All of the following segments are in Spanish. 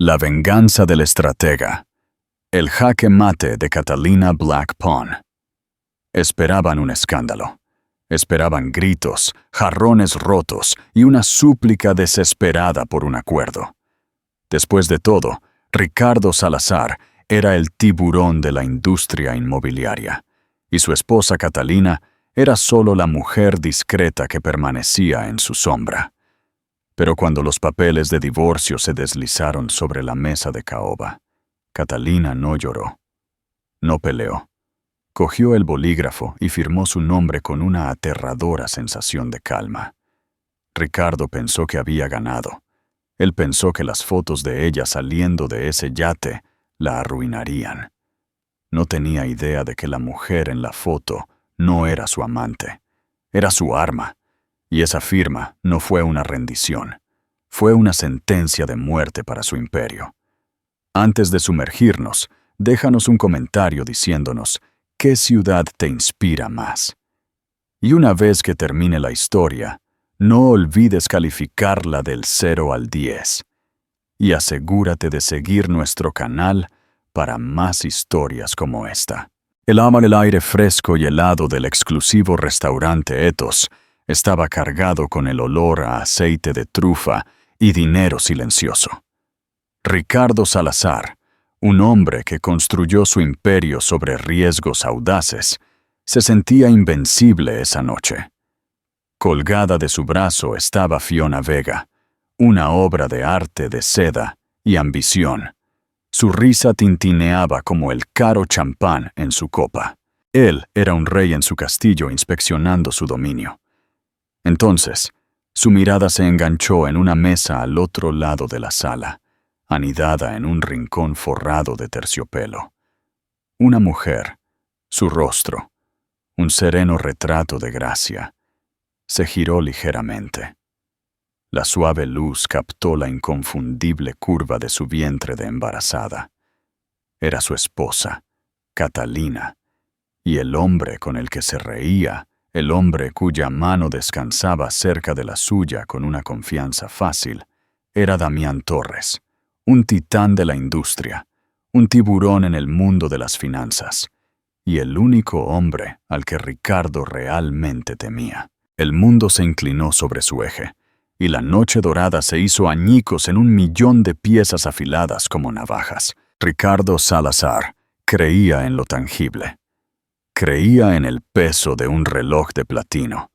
La venganza del estratega. El jaque mate de Catalina Black Pawn. Esperaban un escándalo. Esperaban gritos, jarrones rotos y una súplica desesperada por un acuerdo. Después de todo, Ricardo Salazar era el tiburón de la industria inmobiliaria, y su esposa Catalina era solo la mujer discreta que permanecía en su sombra. Pero cuando los papeles de divorcio se deslizaron sobre la mesa de caoba, Catalina no lloró, no peleó. Cogió el bolígrafo y firmó su nombre con una aterradora sensación de calma. Ricardo pensó que había ganado. Él pensó que las fotos de ella saliendo de ese yate la arruinarían. No tenía idea de que la mujer en la foto no era su amante, era su arma. Y esa firma no fue una rendición, fue una sentencia de muerte para su imperio. Antes de sumergirnos, déjanos un comentario diciéndonos qué ciudad te inspira más. Y una vez que termine la historia, no olvides calificarla del 0 al 10. Y asegúrate de seguir nuestro canal para más historias como esta. El aire fresco y helado del exclusivo restaurante Ethos estaba cargado con el olor a aceite de trufa y dinero silencioso. Ricardo Salazar, un hombre que construyó su imperio sobre riesgos audaces, se sentía invencible esa noche. Colgada de su brazo estaba Fiona Vega, una obra de arte de seda y ambición. Su risa tintineaba como el caro champán en su copa. Él era un rey en su castillo inspeccionando su dominio. Entonces, su mirada se enganchó en una mesa al otro lado de la sala, anidada en un rincón forrado de terciopelo. Una mujer, su rostro, un sereno retrato de gracia, se giró ligeramente. La suave luz captó la inconfundible curva de su vientre de embarazada. Era su esposa, Catalina, y el hombre con el que se reía, el hombre cuya mano descansaba cerca de la suya con una confianza fácil, era Damián Torres, un titán de la industria, un tiburón en el mundo de las finanzas, y el único hombre al que Ricardo realmente temía. El mundo se inclinó sobre su eje, y la noche dorada se hizo añicos en 1.000.000 de piezas afiladas como navajas. Ricardo Salazar creía en lo tangible. Creía en el peso de un reloj de platino,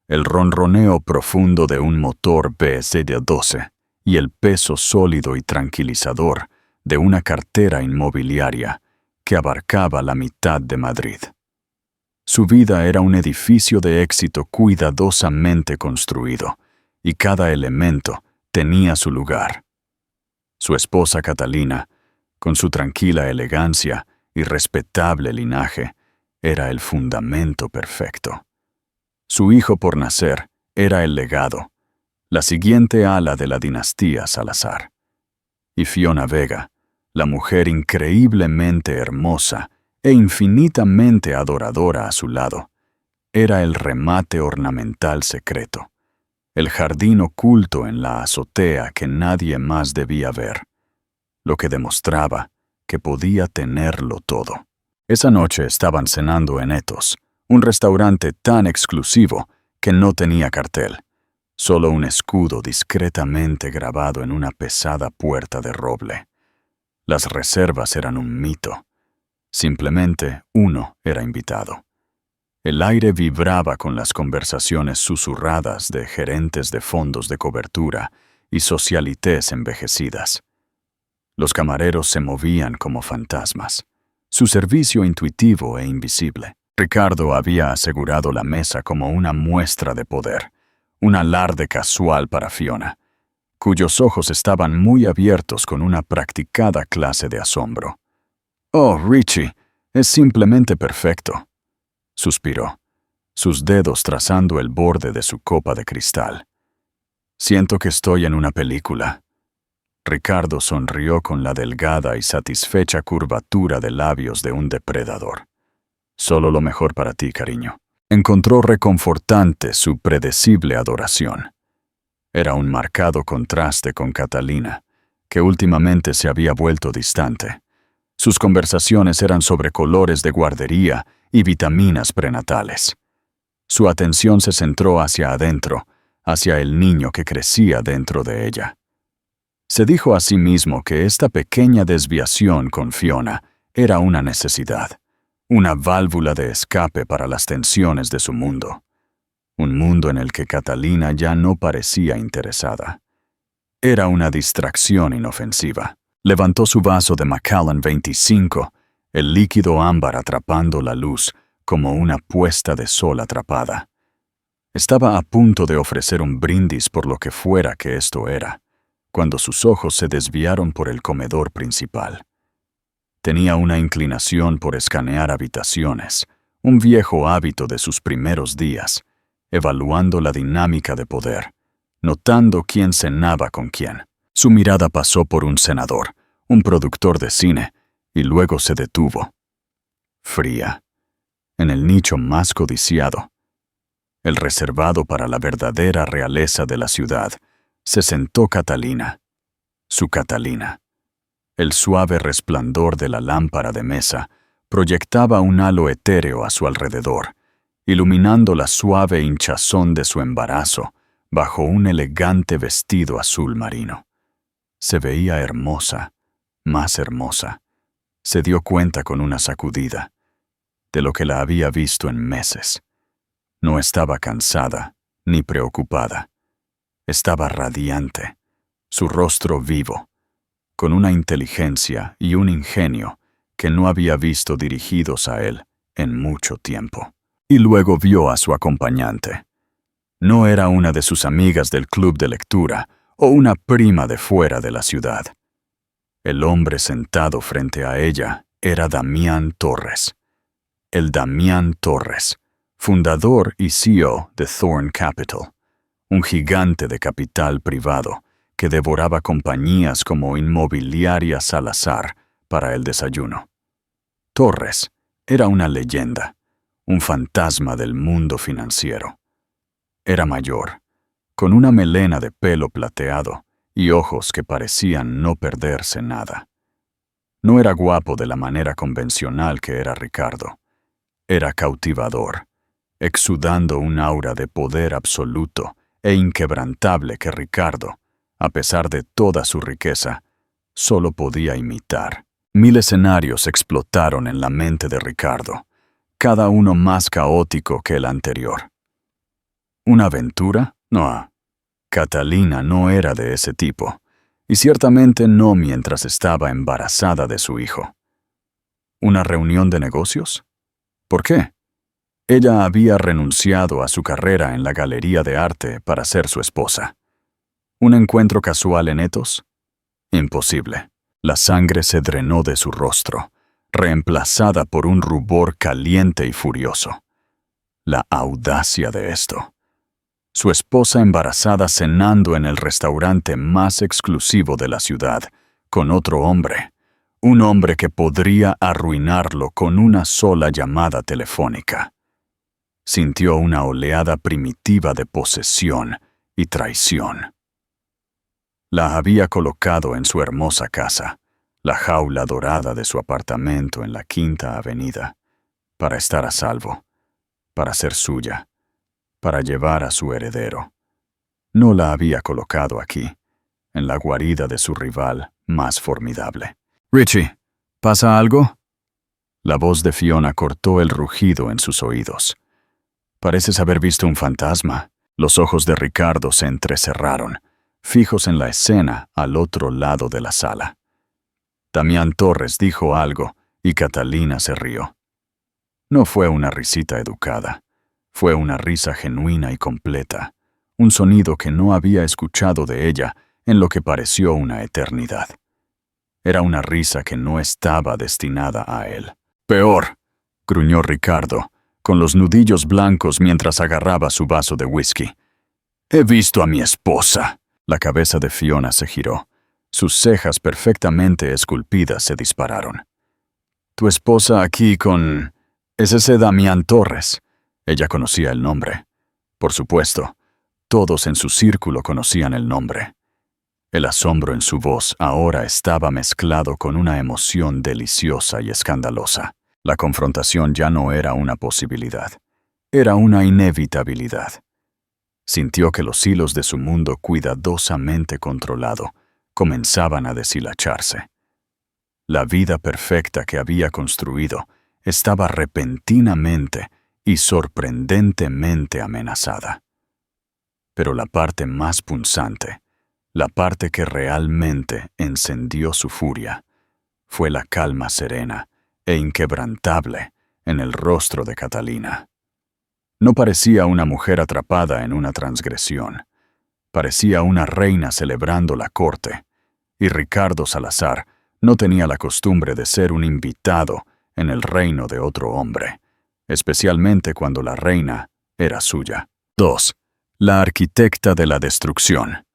el ronroneo profundo de un motor BZ-12 y el peso sólido y tranquilizador de una cartera inmobiliaria que abarcaba la mitad de Madrid. Su vida era un edificio de éxito cuidadosamente construido, y cada elemento tenía su lugar. Su esposa Catalina, con su tranquila elegancia y respetable linaje, era el fundamento perfecto. Su hijo por nacer era el legado, la siguiente ala de la dinastía Salazar. Y Fiona Vega, la mujer increíblemente hermosa e infinitamente adoradora a su lado, era el remate ornamental secreto, el jardín oculto en la azotea que nadie más debía ver, lo que demostraba que podía tenerlo todo. Esa noche estaban cenando en Ethos, un restaurante tan exclusivo que no tenía cartel, solo un escudo discretamente grabado en una pesada puerta de roble. Las reservas eran un mito. Simplemente uno era invitado. El aire vibraba con las conversaciones susurradas de gerentes de fondos de cobertura y socialités envejecidas. Los camareros se movían como fantasmas, su servicio intuitivo e invisible. Ricardo había asegurado la mesa como una muestra de poder, un alarde casual para Fiona, cuyos ojos estaban muy abiertos con una practicada clase de asombro. «Oh, Richie, es simplemente perfecto», suspiró, sus dedos trazando el borde de su copa de cristal. «Siento que estoy en una película». Ricardo sonrió con la delgada y satisfecha curvatura de labios de un depredador. «Solo lo mejor para ti, cariño». Encontró reconfortante su predecible adoración. Era un marcado contraste con Catalina, que últimamente se había vuelto distante. Sus conversaciones eran sobre colores de guardería y vitaminas prenatales. Su atención se centró hacia adentro, hacia el niño que crecía dentro de ella. Se dijo a sí mismo que esta pequeña desviación con Fiona era una necesidad, una válvula de escape para las tensiones de su mundo. Un mundo en el que Catalina ya no parecía interesada. Era una distracción inofensiva. Levantó su vaso de Macallan 25, el líquido ámbar atrapando la luz como una puesta de sol atrapada. Estaba a punto de ofrecer un brindis por lo que fuera que esto era, cuando sus ojos se desviaron por el comedor principal. Tenía una inclinación por escanear habitaciones, un viejo hábito de sus primeros días, evaluando la dinámica de poder, notando quién cenaba con quién. Su mirada pasó por un senador, un productor de cine, y luego se detuvo. Fría, en el nicho más codiciado, el reservado para la verdadera realeza de la ciudad, se sentó Catalina, su Catalina. El suave resplandor de la lámpara de mesa proyectaba un halo etéreo a su alrededor, iluminando la suave hinchazón de su embarazo bajo un elegante vestido azul marino. Se veía hermosa, más hermosa. Se dio cuenta con una sacudida de lo que la había visto en meses. No estaba cansada ni preocupada. Estaba radiante, su rostro vivo, con una inteligencia y un ingenio que no había visto dirigidos a él en mucho tiempo. Y luego vio a su acompañante. No era una de sus amigas del club de lectura o una prima de fuera de la ciudad. El hombre sentado frente a ella era Damián Torres. El Damián Torres, fundador y CEO de Thorn Capital, un gigante de capital privado que devoraba compañías como Inmobiliaria Salazar para el desayuno. Torres era una leyenda, un fantasma del mundo financiero. Era mayor, con una melena de pelo plateado y ojos que parecían no perderse nada. No era guapo de la manera convencional que era Ricardo. Era cautivador, exudando un aura de poder absoluto e inquebrantable que Ricardo, a pesar de toda su riqueza, solo podía imitar. 1000 escenarios explotaron en la mente de Ricardo, cada uno más caótico que el anterior. ¿Una aventura? No. Catalina no era de ese tipo, y ciertamente no mientras estaba embarazada de su hijo. ¿Una reunión de negocios? ¿Por qué? Ella había renunciado a su carrera en la galería de arte para ser su esposa. ¿Un encuentro casual en Etos? Imposible. La sangre se drenó de su rostro, reemplazada por un rubor caliente y furioso. La audacia de esto. Su esposa embarazada cenando en el restaurante más exclusivo de la ciudad, con otro hombre, un hombre que podría arruinarlo con una sola llamada telefónica. Sintió una oleada primitiva de posesión y traición. La había colocado en su hermosa casa, la jaula dorada de su apartamento en la Quinta Avenida, para estar a salvo, para ser suya, para llevar a su heredero. No la había colocado aquí, en la guarida de su rival más formidable. «Richie, ¿pasa algo?» La voz de Fiona cortó el rugido en sus oídos. «Pareces haber visto un fantasma». Los ojos de Ricardo se entrecerraron, fijos en la escena al otro lado de la sala. Damián Torres dijo algo y Catalina se rió. No fue una risita educada. Fue una risa genuina y completa, un sonido que no había escuchado de ella en lo que pareció una eternidad. Era una risa que no estaba destinada a él. «Peor», gruñó Ricardo, con los nudillos blancos mientras agarraba su vaso de whisky. «He visto a mi esposa». La cabeza de Fiona se giró. Sus cejas perfectamente esculpidas se dispararon. «¿Tu esposa aquí con...? ¿Es ese Damián Torres?» Ella conocía el nombre. Por supuesto, todos en su círculo conocían el nombre. El asombro en su voz ahora estaba mezclado con una emoción deliciosa y escandalosa. La confrontación ya no era una posibilidad, era una inevitabilidad. Sintió que los hilos de su mundo cuidadosamente controlado comenzaban a deshilacharse. La vida perfecta que había construido estaba repentinamente y sorprendentemente amenazada. Pero la parte más punzante, la parte que realmente encendió su furia, fue la calma serena e inquebrantable en el rostro de Catalina. No parecía una mujer atrapada en una transgresión. Parecía una reina celebrando la corte, y Ricardo Salazar no tenía la costumbre de ser un invitado en el reino de otro hombre, especialmente cuando la reina era suya. 2. La arquitecta de la destrucción.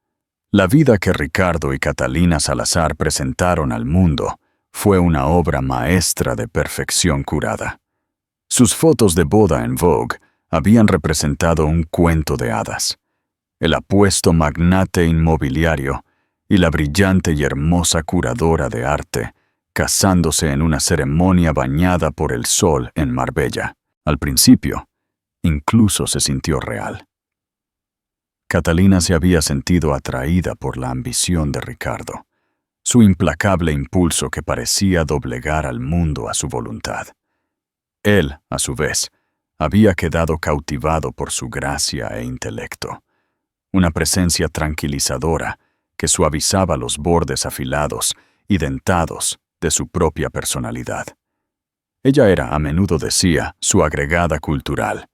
La vida que Ricardo y Catalina Salazar presentaron al mundo fue una obra maestra de perfección curada. Sus fotos de boda en Vogue habían representado un cuento de hadas. El apuesto magnate inmobiliario y la brillante y hermosa curadora de arte, casándose en una ceremonia bañada por el sol en Marbella. Al principio, incluso se sintió real. Catalina se había sentido atraída por la ambición de Ricardo, su implacable impulso que parecía doblegar al mundo a su voluntad. Él, a su vez, había quedado cautivado por su gracia e intelecto, una presencia tranquilizadora que suavizaba los bordes afilados y dentados de su propia personalidad. Ella era, a menudo decía, su agregada cultural,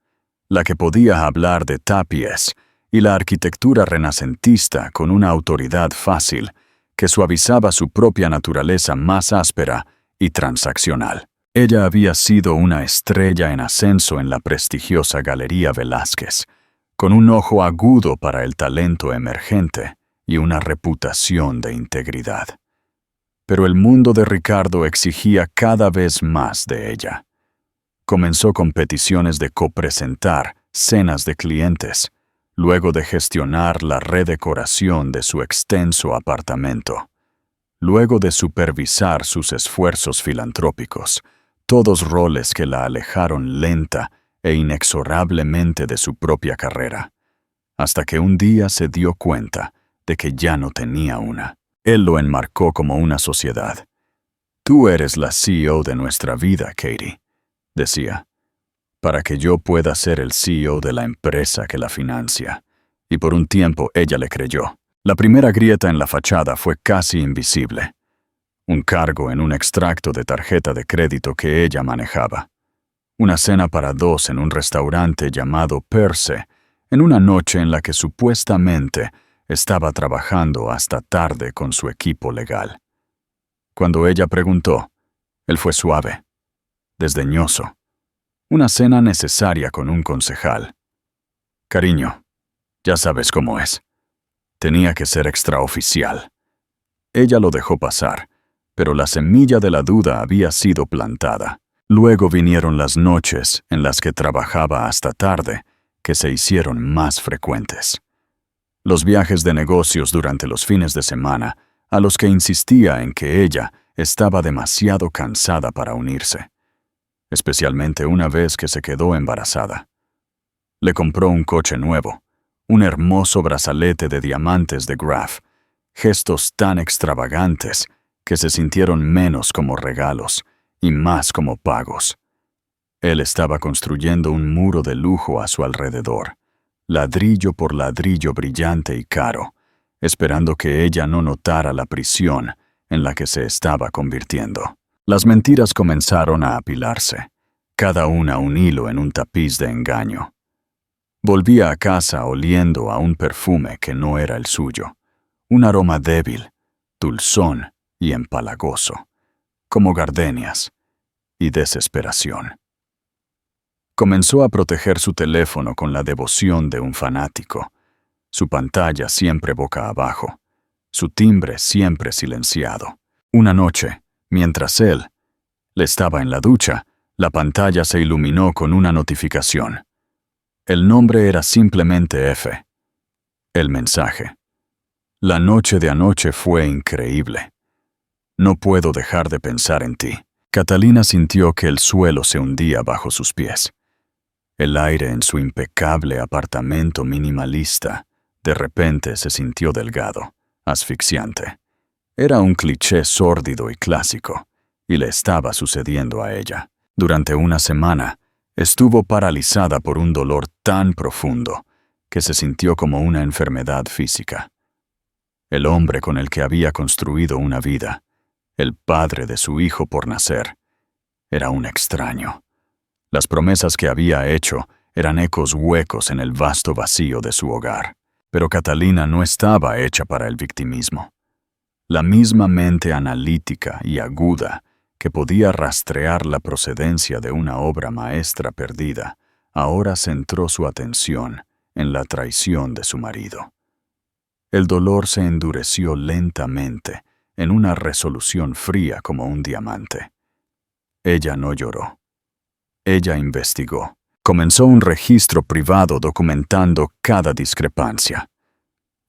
la que podía hablar de tapies y la arquitectura renacentista con una autoridad fácil que suavizaba su propia naturaleza más áspera y transaccional. Ella había sido una estrella en ascenso en la prestigiosa Galería Velázquez, con un ojo agudo para el talento emergente y una reputación de integridad. Pero el mundo de Ricardo exigía cada vez más de ella. Comenzó con peticiones de copresentar cenas de clientes, luego de gestionar la redecoración de su extenso apartamento, luego de supervisar sus esfuerzos filantrópicos, todos roles que la alejaron lenta e inexorablemente de su propia carrera, hasta que un día se dio cuenta de que ya no tenía una. Él lo enmarcó como una sociedad. «Tú eres la CEO de nuestra vida, Katie», decía, «para que yo pueda ser el CEO de la empresa que la financia». Y por un tiempo ella le creyó. La primera grieta en la fachada fue casi invisible. Un cargo en un extracto de tarjeta de crédito que ella manejaba. Una cena para dos en un restaurante llamado Perse, en una noche en la que supuestamente estaba trabajando hasta tarde con su equipo legal. Cuando ella preguntó, él fue suave, desdeñoso. Una cena necesaria con un concejal. «Cariño, ya sabes cómo es. Tenía que ser extraoficial». Ella lo dejó pasar, pero la semilla de la duda había sido plantada. Luego vinieron las noches en las que trabajaba hasta tarde, que se hicieron más frecuentes. Los viajes de negocios durante los fines de semana, a los que insistía en que ella estaba demasiado cansada para unirse, especialmente una vez que se quedó embarazada. Le compró un coche nuevo, un hermoso brazalete de diamantes de Graf, gestos tan extravagantes que se sintieron menos como regalos y más como pagos. Él estaba construyendo un muro de lujo a su alrededor, ladrillo por ladrillo brillante y caro, esperando que ella no notara la prisión en la que se estaba convirtiendo. Las mentiras comenzaron a apilarse, cada una un hilo en un tapiz de engaño. Volvía a casa oliendo a un perfume que no era el suyo, un aroma débil, dulzón y empalagoso, como gardenias y desesperación. Comenzó a proteger su teléfono con la devoción de un fanático, su pantalla siempre boca abajo, su timbre siempre silenciado. Una noche, mientras él le estaba en la ducha, la pantalla se iluminó con una notificación. El nombre era simplemente F. El mensaje: La noche de anoche fue increíble. No puedo dejar de pensar en ti. Catalina sintió que el suelo se hundía bajo sus pies. El aire en su impecable apartamento minimalista de repente se sintió delgado, asfixiante. Era un cliché sórdido y clásico, y le estaba sucediendo a ella. Durante una semana, estuvo paralizada por un dolor tan profundo que se sintió como una enfermedad física. El hombre con el que había construido una vida, el padre de su hijo por nacer, era un extraño. Las promesas que había hecho eran ecos huecos en el vasto vacío de su hogar. Pero Catalina no estaba hecha para el victimismo. La misma mente analítica y aguda que podía rastrear la procedencia de una obra maestra perdida, ahora centró su atención en la traición de su marido. El dolor se endureció lentamente en una resolución fría como un diamante. Ella no lloró. Ella investigó. Comenzó un registro privado documentando cada discrepancia.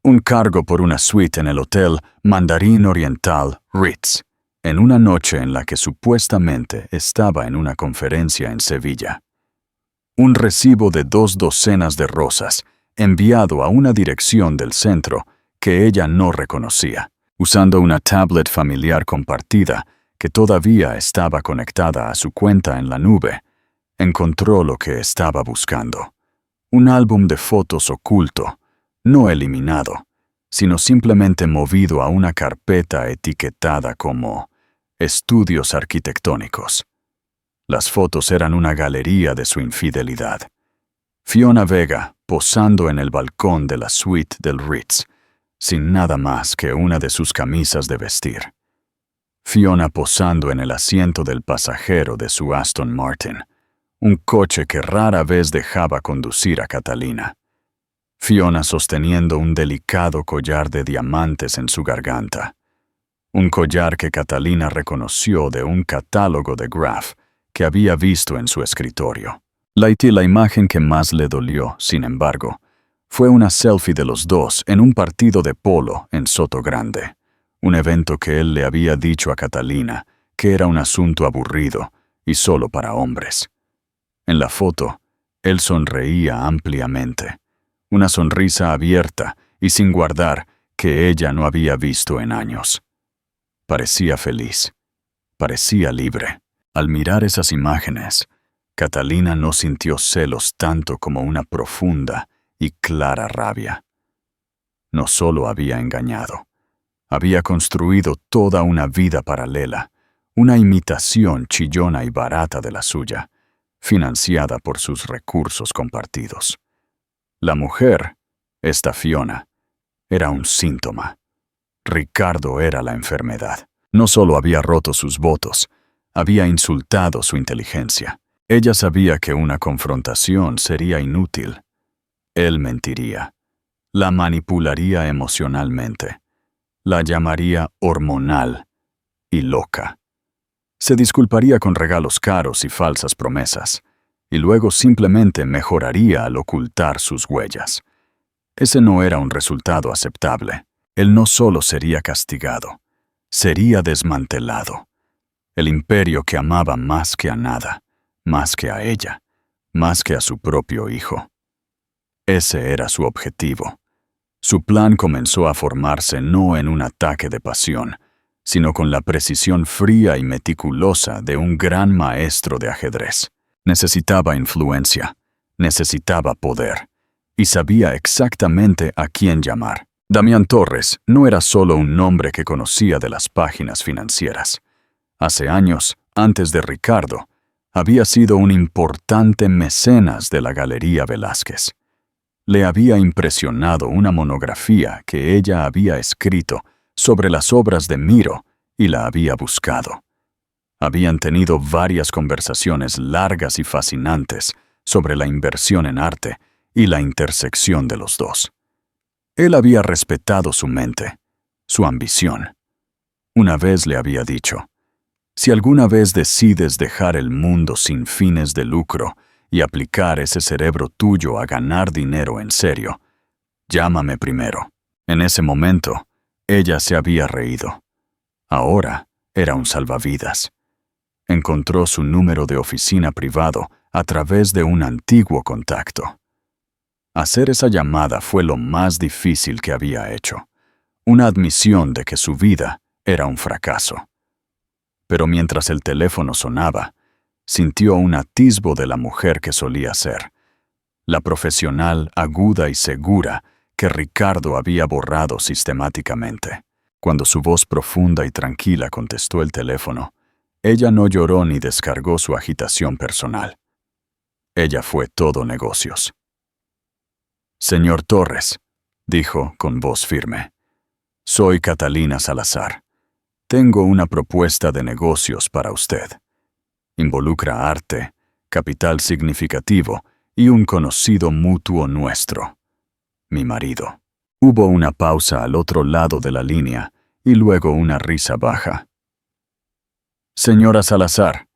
Un cargo por una suite en el Hotel Mandarín Oriental Ritz, en una noche en la que supuestamente estaba en una conferencia en Sevilla. Un recibo de 2 docenas de rosas, enviado a una dirección del centro que ella no reconocía, usando una tablet familiar compartida que todavía estaba conectada a su cuenta en la nube. Encontró lo que estaba buscando. Un álbum de fotos oculto, no eliminado, sino simplemente movido a una carpeta etiquetada como Estudios Arquitectónicos. Las fotos eran una galería de su infidelidad. Fiona Vega posando en el balcón de la suite del Ritz, sin nada más que una de sus camisas de vestir. Fiona posando en el asiento del pasajero de su Aston Martin, un coche que rara vez dejaba conducir a Catalina. Fiona sosteniendo un delicado collar de diamantes en su garganta. Un collar que Catalina reconoció de un catálogo de Graff que había visto en su escritorio. La imagen que más le dolió, sin embargo, fue una selfie de los dos en un partido de polo en Soto Grande, un evento que él le había dicho a Catalina que era un asunto aburrido y solo para hombres. En la foto, él sonreía ampliamente, una sonrisa abierta y sin guardar que ella no había visto en años. Parecía feliz, parecía libre. Al mirar esas imágenes, Catalina no sintió celos tanto como una profunda y clara rabia. No solo había engañado, había construido toda una vida paralela, una imitación chillona y barata de la suya, financiada por sus recursos compartidos. La mujer, esta Fiona, era un síntoma. Ricardo era la enfermedad. No solo había roto sus votos, había insultado su inteligencia. Ella sabía que una confrontación sería inútil. Él mentiría, la manipularía emocionalmente, la llamaría hormonal y loca. Se disculparía con regalos caros y falsas promesas, y luego simplemente mejoraría al ocultar sus huellas. Ese no era un resultado aceptable. Él no solo sería castigado, sería desmantelado. El imperio que amaba más que a nada, más que a ella, más que a su propio hijo. Ese era su objetivo. Su plan comenzó a formarse no en un ataque de pasión, sino con la precisión fría y meticulosa de un gran maestro de ajedrez. Necesitaba influencia, necesitaba poder, y sabía exactamente a quién llamar. Damián Torres no era solo un nombre que conocía de las páginas financieras. Hace años, antes de Ricardo, había sido un importante mecenas de la Galería Velázquez. Le había impresionado una monografía que ella había escrito sobre las obras de Miro y la había buscado. Habían tenido varias conversaciones largas y fascinantes sobre la inversión en arte y la intersección de los dos. Él había respetado su mente, su ambición. Una vez le había dicho, si alguna vez decides dejar el mundo sin fines de lucro y aplicar ese cerebro tuyo a ganar dinero en serio, llámame primero. En ese momento, Ella se había reído. Ahora era un salvavidas. Encontró su número de oficina privado a través de un antiguo contacto. Hacer esa llamada fue lo más difícil que había hecho. Una admisión de que su vida era un fracaso. Pero mientras el teléfono sonaba, sintió un atisbo de la mujer que solía ser, la profesional aguda y segura que Ricardo había borrado sistemáticamente. Cuando su voz profunda y tranquila contestó el teléfono, ella no lloró ni descargó su agitación personal. Ella fue todo negocios. «Señor Torres», dijo con voz firme, «soy Catalina Salazar. Tengo una propuesta de negocios para usted. Involucra arte, capital significativo y un conocido mutuo nuestro, mi marido». Hubo una pausa al otro lado de la línea y luego una risa baja. «Señora Salazar»,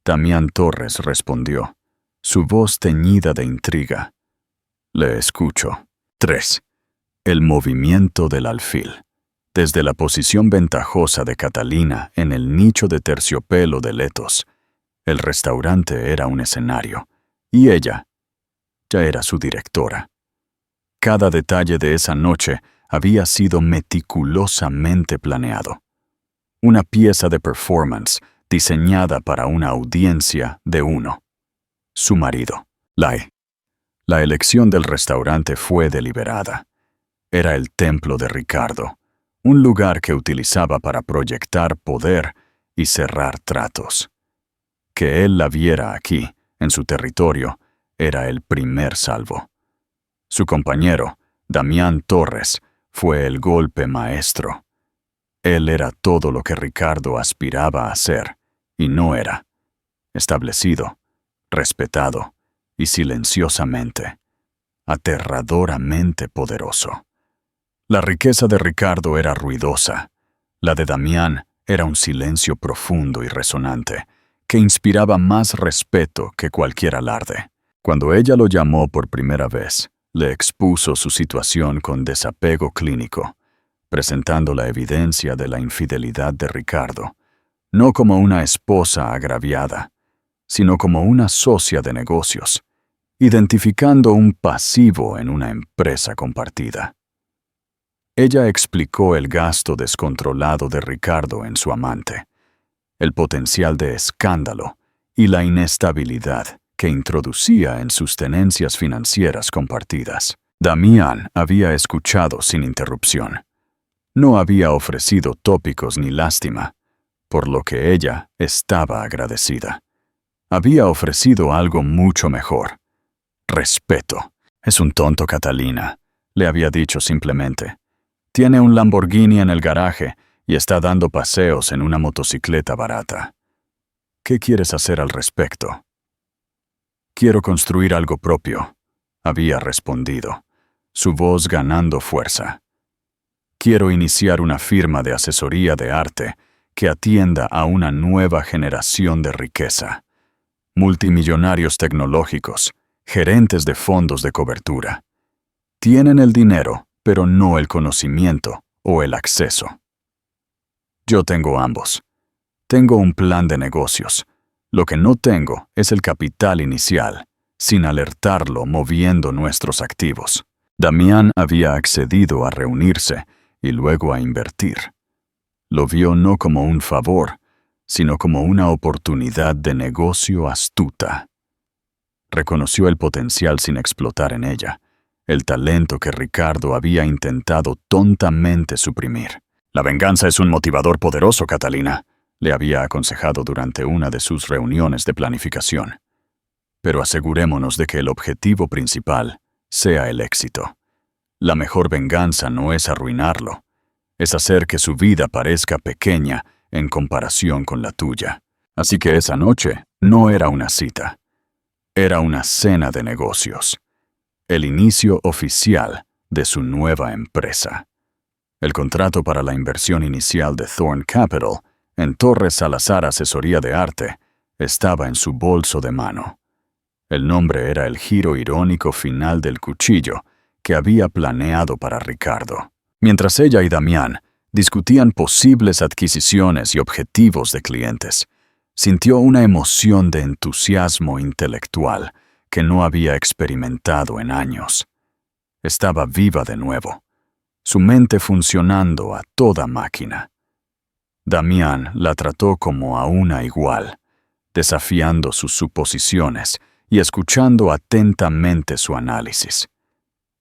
Damián Torres respondió, su voz teñida de intriga. «Le escucho». 3. El movimiento del alfil. Desde la posición ventajosa de Catalina en el nicho de terciopelo de Letos, el restaurante era un escenario, y ella ya era su directora. Cada detalle de esa noche había sido meticulosamente planeado. Una pieza de performance diseñada para una audiencia de uno. Su marido. La elección del restaurante fue deliberada. Era el templo de Ricardo, un lugar que utilizaba para proyectar poder y cerrar tratos. Que él la viera aquí, en su territorio, era el primer salvo. Su compañero, Damián Torres, fue el golpe maestro. Él era todo lo que Ricardo aspiraba a ser, y no era. Establecido, respetado y silenciosamente, aterradoramente poderoso. La riqueza de Ricardo era ruidosa. La de Damián era un silencio profundo y resonante, que inspiraba más respeto que cualquier alarde. Cuando ella lo llamó por primera vez, le expuso su situación con desapego clínico, presentando la evidencia de la infidelidad de Ricardo, no como una esposa agraviada, sino como una socia de negocios, identificando un pasivo en una empresa compartida. Ella explicó el gasto descontrolado de Ricardo en su amante, el potencial de escándalo y la inestabilidad que introducía en sus tenencias financieras compartidas. Damián había escuchado sin interrupción. No había ofrecido tópicos ni lástima, por lo que ella estaba agradecida. Había ofrecido algo mucho mejor. Respeto. «Es un tonto, Catalina», le había dicho simplemente. «Tiene un Lamborghini en el garaje y está dando paseos en una motocicleta barata. ¿Qué quieres hacer al respecto?» «Quiero construir algo propio», había respondido, su voz ganando fuerza. «Quiero iniciar una firma de asesoría de arte que atienda a una nueva generación de riqueza. Multimillonarios tecnológicos, gerentes de fondos de cobertura. Tienen el dinero, pero no el conocimiento o el acceso. Yo tengo ambos. Tengo un plan de negocios. Lo que no tengo es el capital inicial, sin alertarlo moviendo nuestros activos». Damián había accedido a reunirse y luego a invertir. Lo vio no como un favor, sino como una oportunidad de negocio astuta. Reconoció el potencial sin explotar en ella, el talento que Ricardo había intentado tontamente suprimir. «La venganza es un motivador poderoso, Catalina», le había aconsejado durante una de sus reuniones de planificación. «Pero asegurémonos de que el objetivo principal sea el éxito. La mejor venganza no es arruinarlo, es hacer que su vida parezca pequeña en comparación con la tuya». Así que esa noche no era una cita. Era una cena de negocios. El inicio oficial de su nueva empresa. El contrato para la inversión inicial de Thorn Capital en Torres Salazar Asesoría de Arte estaba en su bolso de mano. El nombre era el giro irónico final del cuchillo que había planeado para Ricardo. Mientras ella y Damián Discutían posibles adquisiciones y objetivos de clientes. Sintió una emoción de entusiasmo intelectual que no había experimentado en años. Estaba viva de nuevo, su mente funcionando a toda máquina. Damián la trató como a una igual, desafiando sus suposiciones y escuchando atentamente su análisis.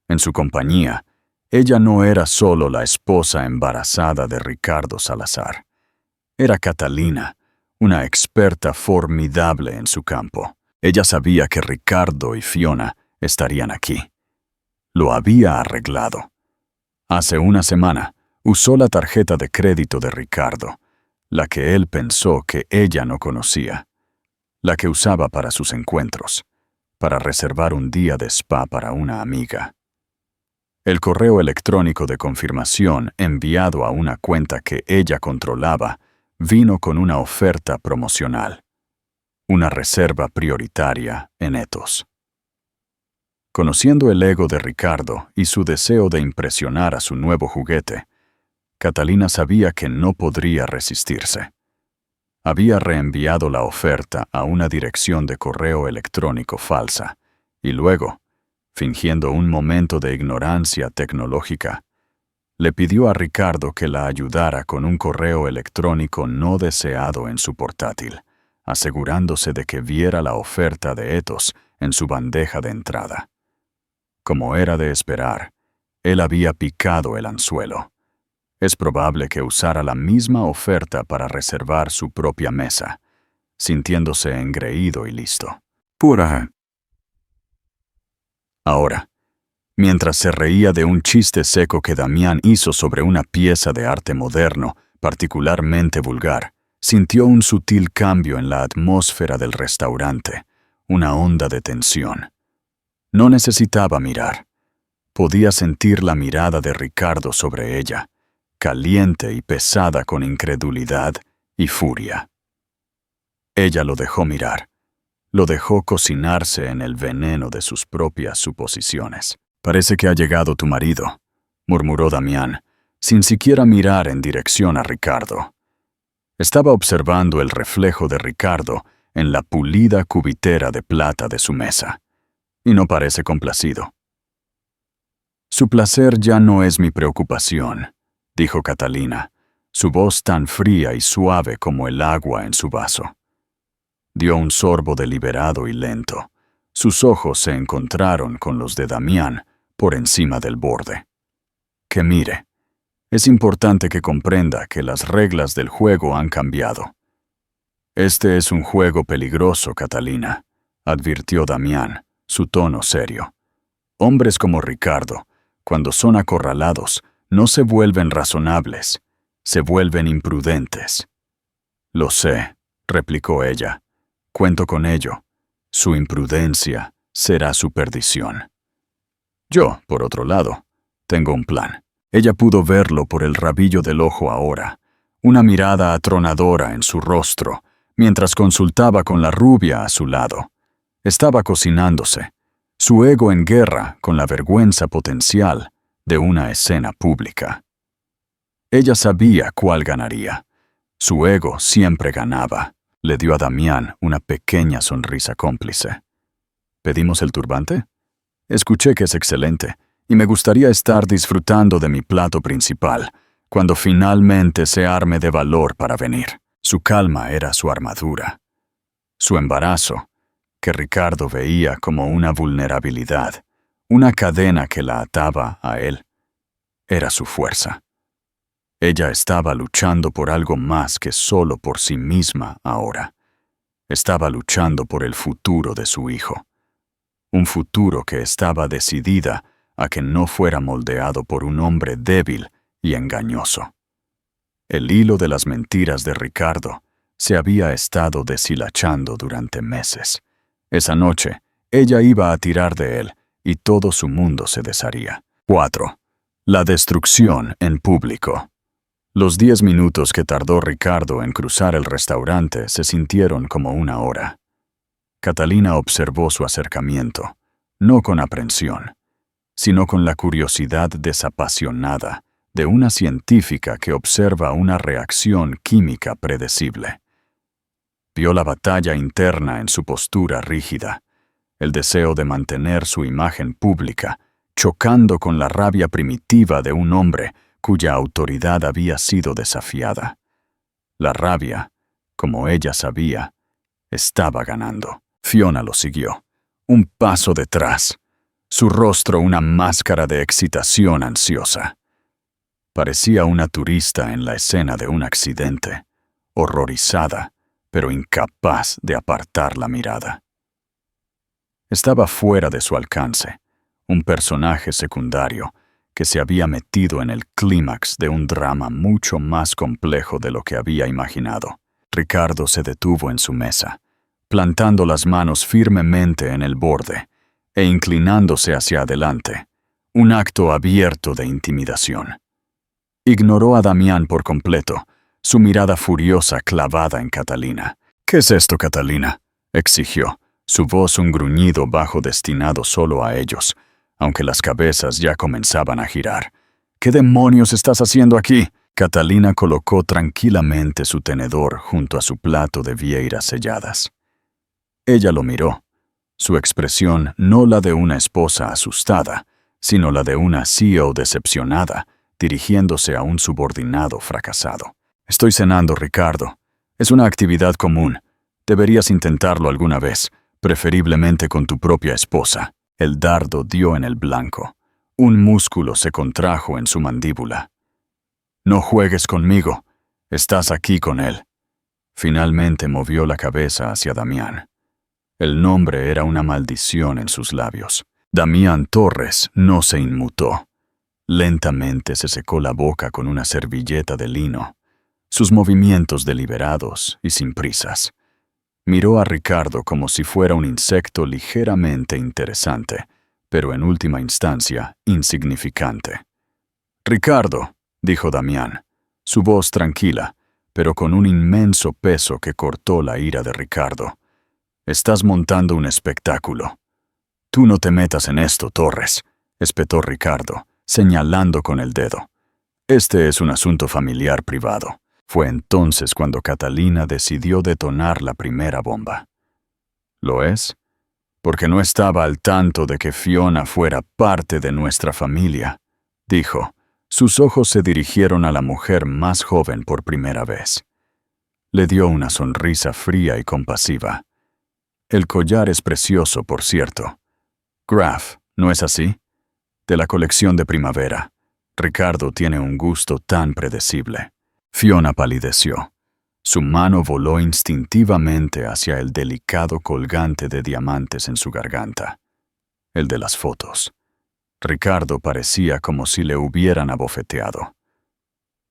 En su compañía, ella no era solo la esposa embarazada de Ricardo Salazar. Era Catalina, una experta formidable en su campo. Ella sabía que Ricardo y Fiona estarían aquí. Lo había arreglado. Hace una semana, usó la tarjeta de crédito de Ricardo, la que él pensó que ella no conocía, la que usaba para sus encuentros, para reservar un día de spa para una amiga. El correo electrónico de confirmación enviado a una cuenta que ella controlaba vino con una oferta promocional, una reserva prioritaria en Etos. Conociendo el ego de Ricardo y su deseo de impresionar a su nuevo juguete, Catalina sabía que no podría resistirse. Había reenviado la oferta a una dirección de correo electrónico falsa y luego, fingiendo un momento de ignorancia tecnológica, le pidió a Ricardo que la ayudara con un correo electrónico no deseado en su portátil, asegurándose de que viera la oferta de Etos en su bandeja de entrada. Como era de esperar, él había picado el anzuelo. Es probable que usara la misma oferta para reservar su propia mesa, sintiéndose engreído y listo. Pura. Ahora, mientras se reía de un chiste seco que Damián hizo sobre una pieza de arte moderno, particularmente vulgar, sintió un sutil cambio en la atmósfera del restaurante, una onda de tensión. No necesitaba mirar. Podía sentir la mirada de Ricardo sobre ella, caliente y pesada con incredulidad y furia. Ella lo dejó mirar. Lo dejó cocinarse en el veneno de sus propias suposiciones. «Parece que ha llegado tu marido», murmuró Damián, sin siquiera mirar en dirección a Ricardo. Estaba observando el reflejo de Ricardo en la pulida cubitera de plata de su mesa, y no parece complacido. «Su placer ya no es mi preocupación», dijo Catalina, su voz tan fría y suave como el agua en su vaso. Dio un sorbo deliberado y lento. Sus ojos se encontraron con los de Damián por encima del borde. «Que mire. Es importante que comprenda que las reglas del juego han cambiado». «Este es un juego peligroso, Catalina», advirtió Damián, su tono serio. «Hombres como Ricardo, cuando son acorralados, no se vuelven razonables, se vuelven imprudentes». «Lo sé», replicó ella. «Cuento con ello. Su imprudencia será su perdición». Yo, por otro lado, tengo un plan. Ella pudo verlo por el rabillo del ojo ahora, una mirada atronadora en su rostro, mientras consultaba con la rubia a su lado. Estaba cocinándose, su ego en guerra con la vergüenza potencial de una escena pública. Ella sabía cuál ganaría. Su ego siempre ganaba. Le dio a Damián una pequeña sonrisa cómplice. ¿Pedimos el turbante? Escuché que es excelente, y me gustaría estar disfrutando de mi plato principal, cuando finalmente se arme de valor para venir. Su calma era su armadura. Su embarazo, que Ricardo veía como una vulnerabilidad, una cadena que la ataba a él, era su fuerza. Ella estaba luchando por algo más que solo por sí misma ahora. Estaba luchando por el futuro de su hijo. Un futuro que estaba decidida a que no fuera moldeado por un hombre débil y engañoso. El hilo de las mentiras de Ricardo se había estado deshilachando durante meses. Esa noche, ella iba a tirar de él y todo su mundo se desharía. 4. La destrucción en público. Los 10 minutos que tardó Ricardo en cruzar el restaurante se sintieron como una hora. Catalina observó su acercamiento, no con aprensión, sino con la curiosidad desapasionada de una científica que observa una reacción química predecible. Vio la batalla interna en su postura rígida, el deseo de mantener su imagen pública, chocando con la rabia primitiva de un hombre cuya autoridad había sido desafiada. La rabia, como ella sabía, estaba ganando. Fiona lo siguió, un paso detrás, su rostro una máscara de excitación ansiosa. Parecía una turista en la escena de un accidente, horrorizada, pero incapaz de apartar la mirada. Estaba fuera de su alcance, un personaje secundario que se había metido en el clímax de un drama mucho más complejo de lo que había imaginado. Ricardo se detuvo en su mesa, plantando las manos firmemente en el borde e inclinándose hacia adelante, un acto abierto de intimidación. Ignoró a Damián por completo, su mirada furiosa clavada en Catalina. «¿Qué es esto, Catalina?», exigió, su voz un gruñido bajo destinado solo a ellos, aunque las cabezas ya comenzaban a girar. «¿Qué demonios estás haciendo aquí?». Catalina colocó tranquilamente su tenedor junto a su plato de vieiras selladas. Ella lo miró, su expresión no la de una esposa asustada, sino la de una CEO decepcionada, dirigiéndose a un subordinado fracasado. «Estoy cenando, Ricardo. Es una actividad común. Deberías intentarlo alguna vez, preferiblemente con tu propia esposa». El dardo dio en el blanco. Un músculo se contrajo en su mandíbula. «No juegues conmigo. Estás aquí con él». Finalmente movió la cabeza hacia Damián. El nombre era una maldición en sus labios. Damián Torres no se inmutó. Lentamente se secó la boca con una servilleta de lino, sus movimientos deliberados y sin prisas. Miró a Ricardo como si fuera un insecto ligeramente interesante, pero en última instancia insignificante. «Ricardo», dijo Damián, su voz tranquila, pero con un inmenso peso que cortó la ira de Ricardo. «Estás montando un espectáculo». «Tú no te metas en esto, Torres», espetó Ricardo, señalando con el dedo. «Este es un asunto familiar privado». Fue entonces cuando Catalina decidió detonar la primera bomba. «¿Lo es? Porque no estaba al tanto de que Fiona fuera parte de nuestra familia», dijo. Sus ojos se dirigieron a la mujer más joven por primera vez. Le dio una sonrisa fría y compasiva. «El collar es precioso, por cierto. Graf, ¿no es así? De la colección de primavera. Ricardo tiene un gusto tan predecible». Fiona palideció. Su mano voló instintivamente hacia el delicado colgante de diamantes en su garganta. El de las fotos. Ricardo parecía como si le hubieran abofeteado.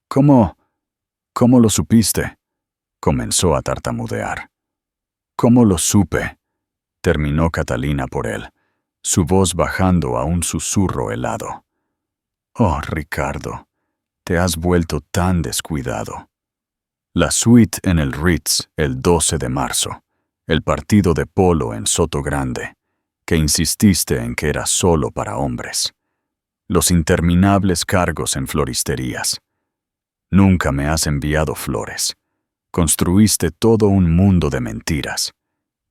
«¿Cómo lo supiste?», comenzó a tartamudear. «¿Cómo lo supe?», terminó Catalina por él, su voz bajando a un susurro helado. «Oh, Ricardo, te has vuelto tan descuidado». La suite en el Ritz el 12 de marzo, el partido de polo en Soto Grande, que insististe en que era solo para hombres. Los interminables cargos en floristerías. Nunca me has enviado flores. Construiste todo un mundo de mentiras,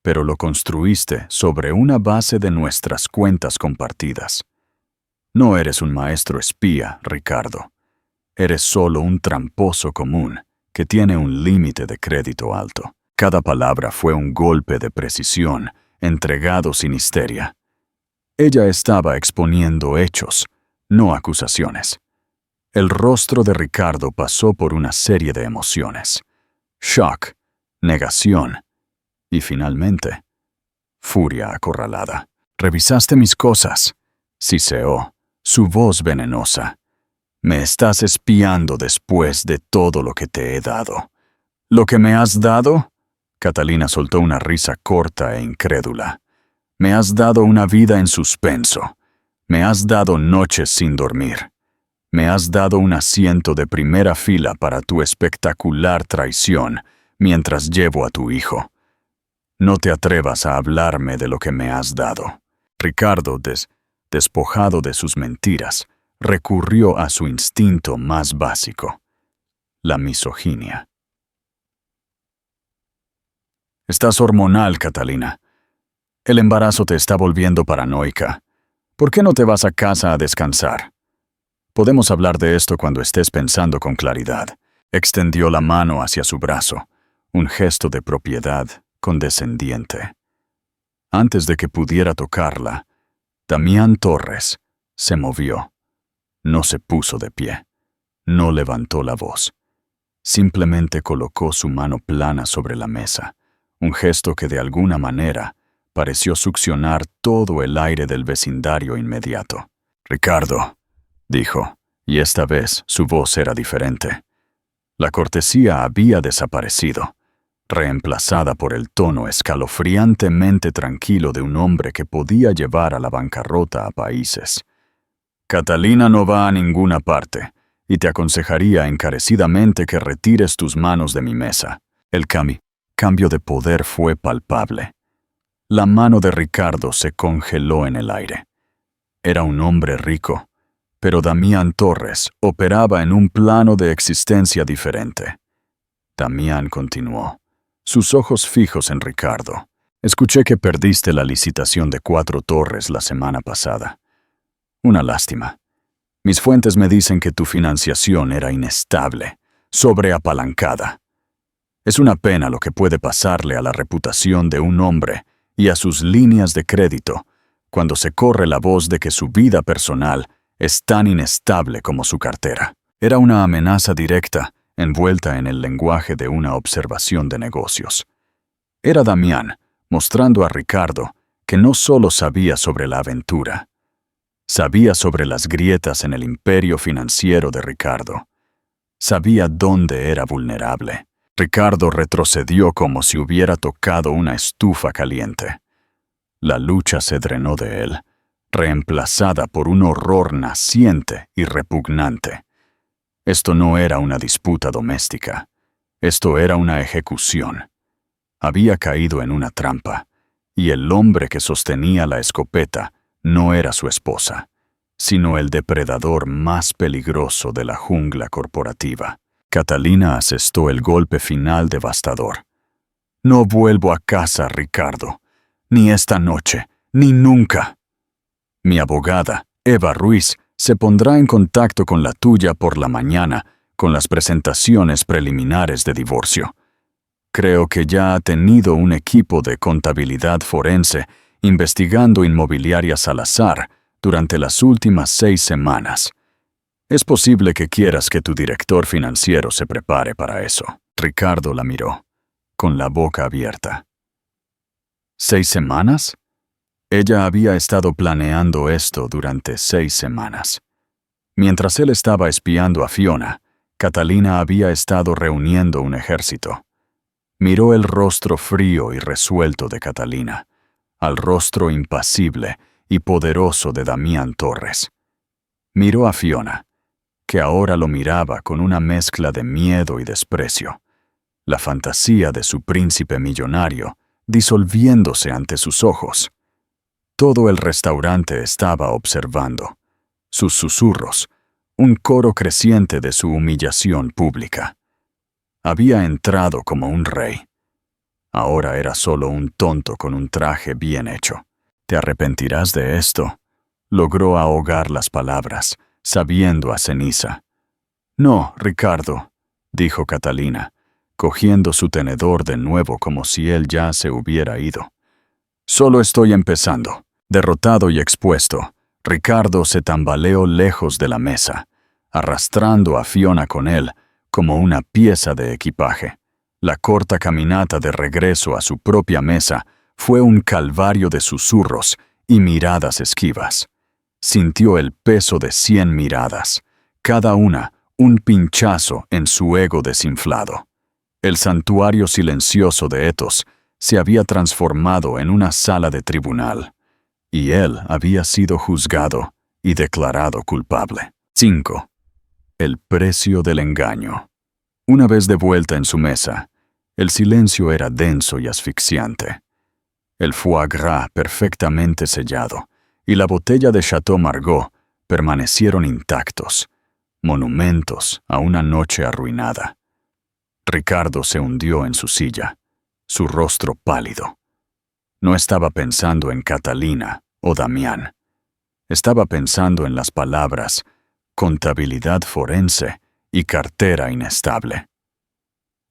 pero lo construiste sobre una base de nuestras cuentas compartidas. No eres un maestro espía, Ricardo. Eres solo un tramposo común que tiene un límite de crédito alto. Cada palabra fue un golpe de precisión, entregado sin histeria. Ella estaba exponiendo hechos, no acusaciones. El rostro de Ricardo pasó por una serie de emociones. Shock, negación y finalmente, furia acorralada. «Revisaste mis cosas», siseó, su voz venenosa. «Me estás espiando después de todo lo que te he dado». «¿Lo que me has dado?», Catalina soltó una risa corta e incrédula. «Me has dado una vida en suspenso. Me has dado noches sin dormir. Me has dado un asiento de primera fila para tu espectacular traición mientras llevo a tu hijo. No te atrevas a hablarme de lo que me has dado». Ricardo, despojado de sus mentiras, recurrió a su instinto más básico, la misoginia. Estás hormonal, Catalina. El embarazo te está volviendo paranoica. ¿Por qué no te vas a casa a descansar? Podemos hablar de esto cuando estés pensando con claridad. Extendió la mano hacia su brazo, un gesto de propiedad condescendiente. Antes de que pudiera tocarla, Damián Torres se movió. No se puso de pie. No levantó la voz. Simplemente colocó su mano plana sobre la mesa, un gesto que de alguna manera pareció succionar todo el aire del vecindario inmediato. «Ricardo», dijo, y esta vez su voz era diferente. La cortesía había desaparecido, reemplazada por el tono escalofriantemente tranquilo de un hombre que podía llevar a la bancarrota a países. «Catalina no va a ninguna parte, y te aconsejaría encarecidamente que retires tus manos de mi mesa». El cambio de poder fue palpable. La mano de Ricardo se congeló en el aire. Era un hombre rico, pero Damián Torres operaba en un plano de existencia diferente. Damián continuó, sus ojos fijos en Ricardo. «Escuché que perdiste la licitación de 4 torres la semana pasada. Una lástima. Mis fuentes me dicen que tu financiación era inestable, sobreapalancada. Es una pena lo que puede pasarle a la reputación de un hombre y a sus líneas de crédito cuando se corre la voz de que su vida personal es tan inestable como su cartera». Era una amenaza directa, envuelta en el lenguaje de una observación de negocios. Era Damián mostrando a Ricardo que no solo sabía sobre la aventura, sabía sobre las grietas en el imperio financiero de Ricardo. Sabía dónde era vulnerable. Ricardo retrocedió como si hubiera tocado una estufa caliente. La lucha se drenó de él, reemplazada por un horror naciente y repugnante. Esto no era una disputa doméstica. Esto era una ejecución. Había caído en una trampa, y el hombre que sostenía la escopeta no era su esposa, sino el depredador más peligroso de la jungla corporativa. Catalina asestó el golpe final devastador. «No vuelvo a casa, Ricardo. Ni esta noche, ni nunca. Mi abogada, Eva Ruiz, se pondrá en contacto con la tuya por la mañana con las presentaciones preliminares de divorcio. Creo que ya ha tenido un equipo de contabilidad forense investigando Inmobiliaria Salazar durante las últimas 6 semanas. Es posible que quieras que tu director financiero se prepare para eso». Ricardo la miró, con la boca abierta. ¿6 semanas? Ella había estado planeando esto durante 6 semanas. Mientras él estaba espiando a Fiona, Catalina había estado reuniendo un ejército. Miró el rostro frío y resuelto de Catalina, al rostro impasible y poderoso de Damián Torres. Miró a Fiona, que ahora lo miraba con una mezcla de miedo y desprecio, la fantasía de su príncipe millonario disolviéndose ante sus ojos. Todo el restaurante estaba observando. Sus susurros, un coro creciente de su humillación pública. Había entrado como un rey. Ahora era solo un tonto con un traje bien hecho. «Te arrepentirás de esto», logró ahogar las palabras, sabiendo a ceniza. «No, Ricardo», dijo Catalina, cogiendo su tenedor de nuevo como si él ya se hubiera ido. «Solo estoy empezando». Derrotado y expuesto, Ricardo se tambaleó lejos de la mesa, arrastrando a Fiona con él como una pieza de equipaje. La corta caminata de regreso a su propia mesa fue un calvario de susurros y miradas esquivas. Sintió el peso de 100 miradas, cada una un pinchazo en su ego desinflado. El santuario silencioso de Ethos se había transformado en una sala de tribunal, y él había sido juzgado y declarado culpable. 5. El precio del engaño. Una vez de vuelta en su mesa, el silencio era denso y asfixiante. El foie gras perfectamente sellado y la botella de Chateau Margaux permanecieron intactos, monumentos a una noche arruinada. Ricardo se hundió en su silla, su rostro pálido. No estaba pensando en Catalina o Damián. Estaba pensando en las palabras contabilidad forense y cartera inestable.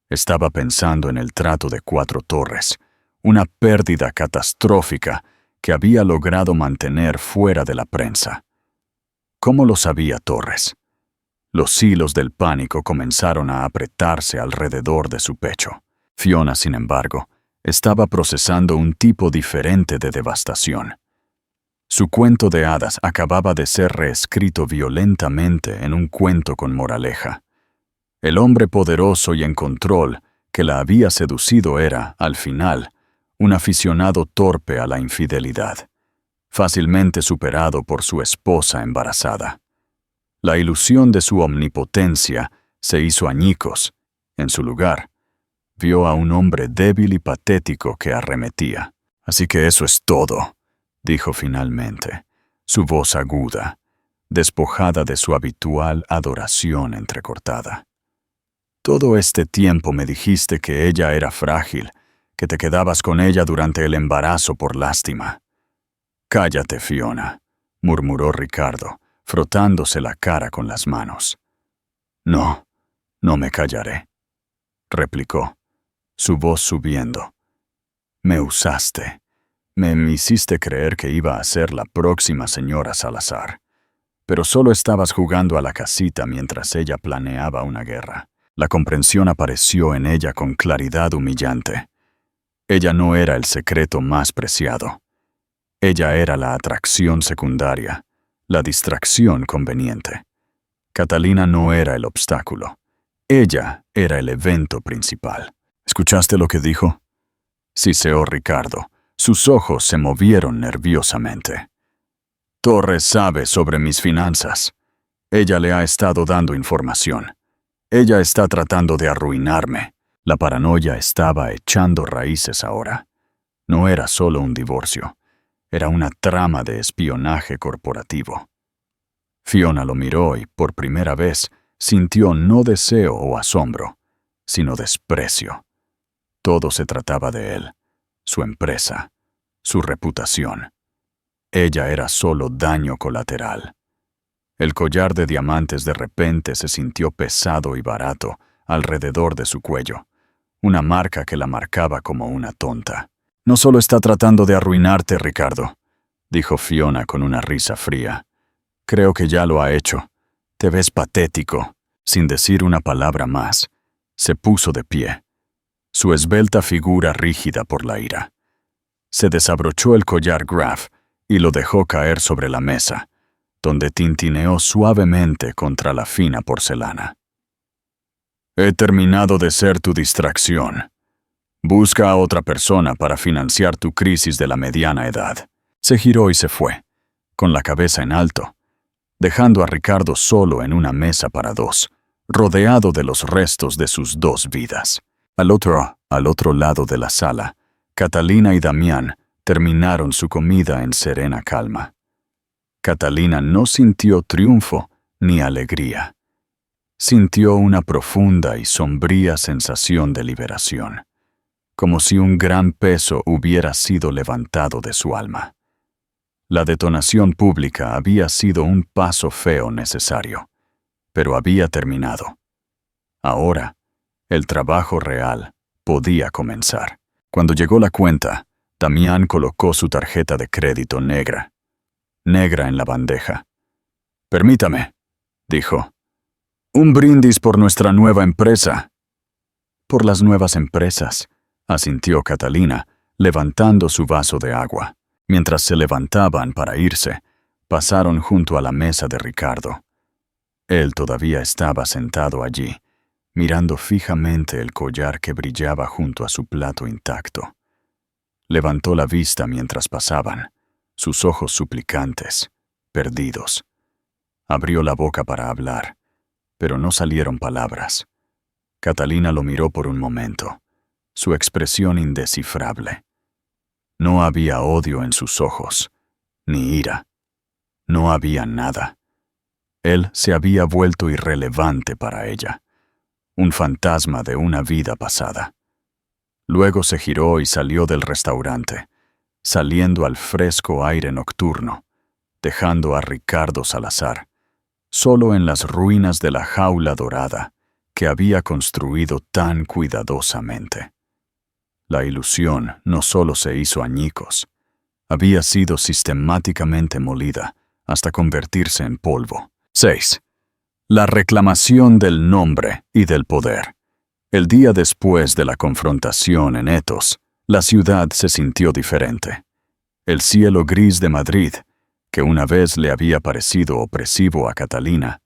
Estaba pensando en el trato de Cuatro Torres, una pérdida catastrófica que había logrado mantener fuera de la prensa. ¿Cómo lo sabía Torres? Los hilos del pánico comenzaron a apretarse alrededor de su pecho. Fiona, sin embargo, estaba procesando un tipo diferente de devastación. Su cuento de hadas acababa de ser reescrito violentamente en un cuento con moraleja. El hombre poderoso y en control que la había seducido era, al final, un aficionado torpe a la infidelidad, fácilmente superado por su esposa embarazada. La ilusión de su omnipotencia se hizo añicos. En su lugar, vio a un hombre débil y patético que arremetía. «Así que eso es todo», dijo finalmente, su voz aguda, despojada de su habitual adoración entrecortada. «Todo este tiempo me dijiste que ella era frágil, que te quedabas con ella durante el embarazo por lástima». «Cállate, Fiona», murmuró Ricardo, frotándose la cara con las manos. «No, no me callaré», replicó, su voz subiendo. «Me usaste. Me hiciste creer que iba a ser la próxima señora Salazar. Pero solo estabas jugando a la casita mientras ella planeaba una guerra». La comprensión apareció en ella con claridad humillante. Ella no era el secreto más preciado. Ella era la atracción secundaria, la distracción conveniente. Catalina no era el obstáculo. Ella era el evento principal. ¿Escuchaste lo que dijo?, siseó Ricardo. Sus ojos se movieron nerviosamente. «Torres sabe sobre mis finanzas. Ella le ha estado dando información. Ella está tratando de arruinarme». La paranoia estaba echando raíces ahora. No era solo un divorcio. Era una trama de espionaje corporativo. Fiona lo miró y, por primera vez, sintió no deseo o asombro, sino desprecio. Todo se trataba de él, su empresa, su reputación. Ella era solo daño colateral. El collar de diamantes de repente se sintió pesado y barato alrededor de su cuello, una marca que la marcaba como una tonta. «No solo está tratando de arruinarte, Ricardo», dijo Fiona con una risa fría. «Creo que ya lo ha hecho. Te ves patético». Sin decir una palabra más, se puso de pie, su esbelta figura rígida por la ira. Se desabrochó el collar Graf y lo dejó caer sobre la mesa, donde tintineó suavemente contra la fina porcelana. «He terminado de ser tu distracción. Busca a otra persona para financiar tu crisis de la mediana edad». Se giró y se fue, con la cabeza en alto, dejando a Ricardo solo en una mesa para dos, rodeado de los restos de sus dos vidas. Al otro lado de la sala, Catalina y Damián terminaron su comida en serena calma. Catalina no sintió triunfo ni alegría. Sintió una profunda y sombría sensación de liberación, como si un gran peso hubiera sido levantado de su alma. La detonación pública había sido un paso feo necesario, pero había terminado. Ahora, el trabajo real podía comenzar. Cuando llegó la cuenta, Damián colocó su tarjeta de crédito negra en la bandeja. «Permítame», dijo. «Un brindis por nuestra nueva empresa». «Por las nuevas empresas», asintió Catalina, levantando su vaso de agua. Mientras se levantaban para irse, pasaron junto a la mesa de Ricardo. Él todavía estaba sentado allí, mirando fijamente el collar que brillaba junto a su plato intacto. Levantó la vista mientras pasaban, sus ojos suplicantes, perdidos. Abrió la boca para hablar, pero no salieron palabras. Catalina lo miró por un momento, su expresión indescifrable. No había odio en sus ojos, ni ira. No había nada. Él se había vuelto irrelevante para ella, un fantasma de una vida pasada. Luego se giró y salió del restaurante, saliendo al fresco aire nocturno, dejando a Ricardo Salazar, solo en las ruinas de la jaula dorada que había construido tan cuidadosamente. La ilusión no solo se hizo añicos, había sido sistemáticamente molida hasta convertirse en polvo. 6. La reclamación del nombre y del poder. El día después de la confrontación en Etos, la ciudad se sintió diferente. El cielo gris de Madrid, que una vez le había parecido opresivo a Catalina,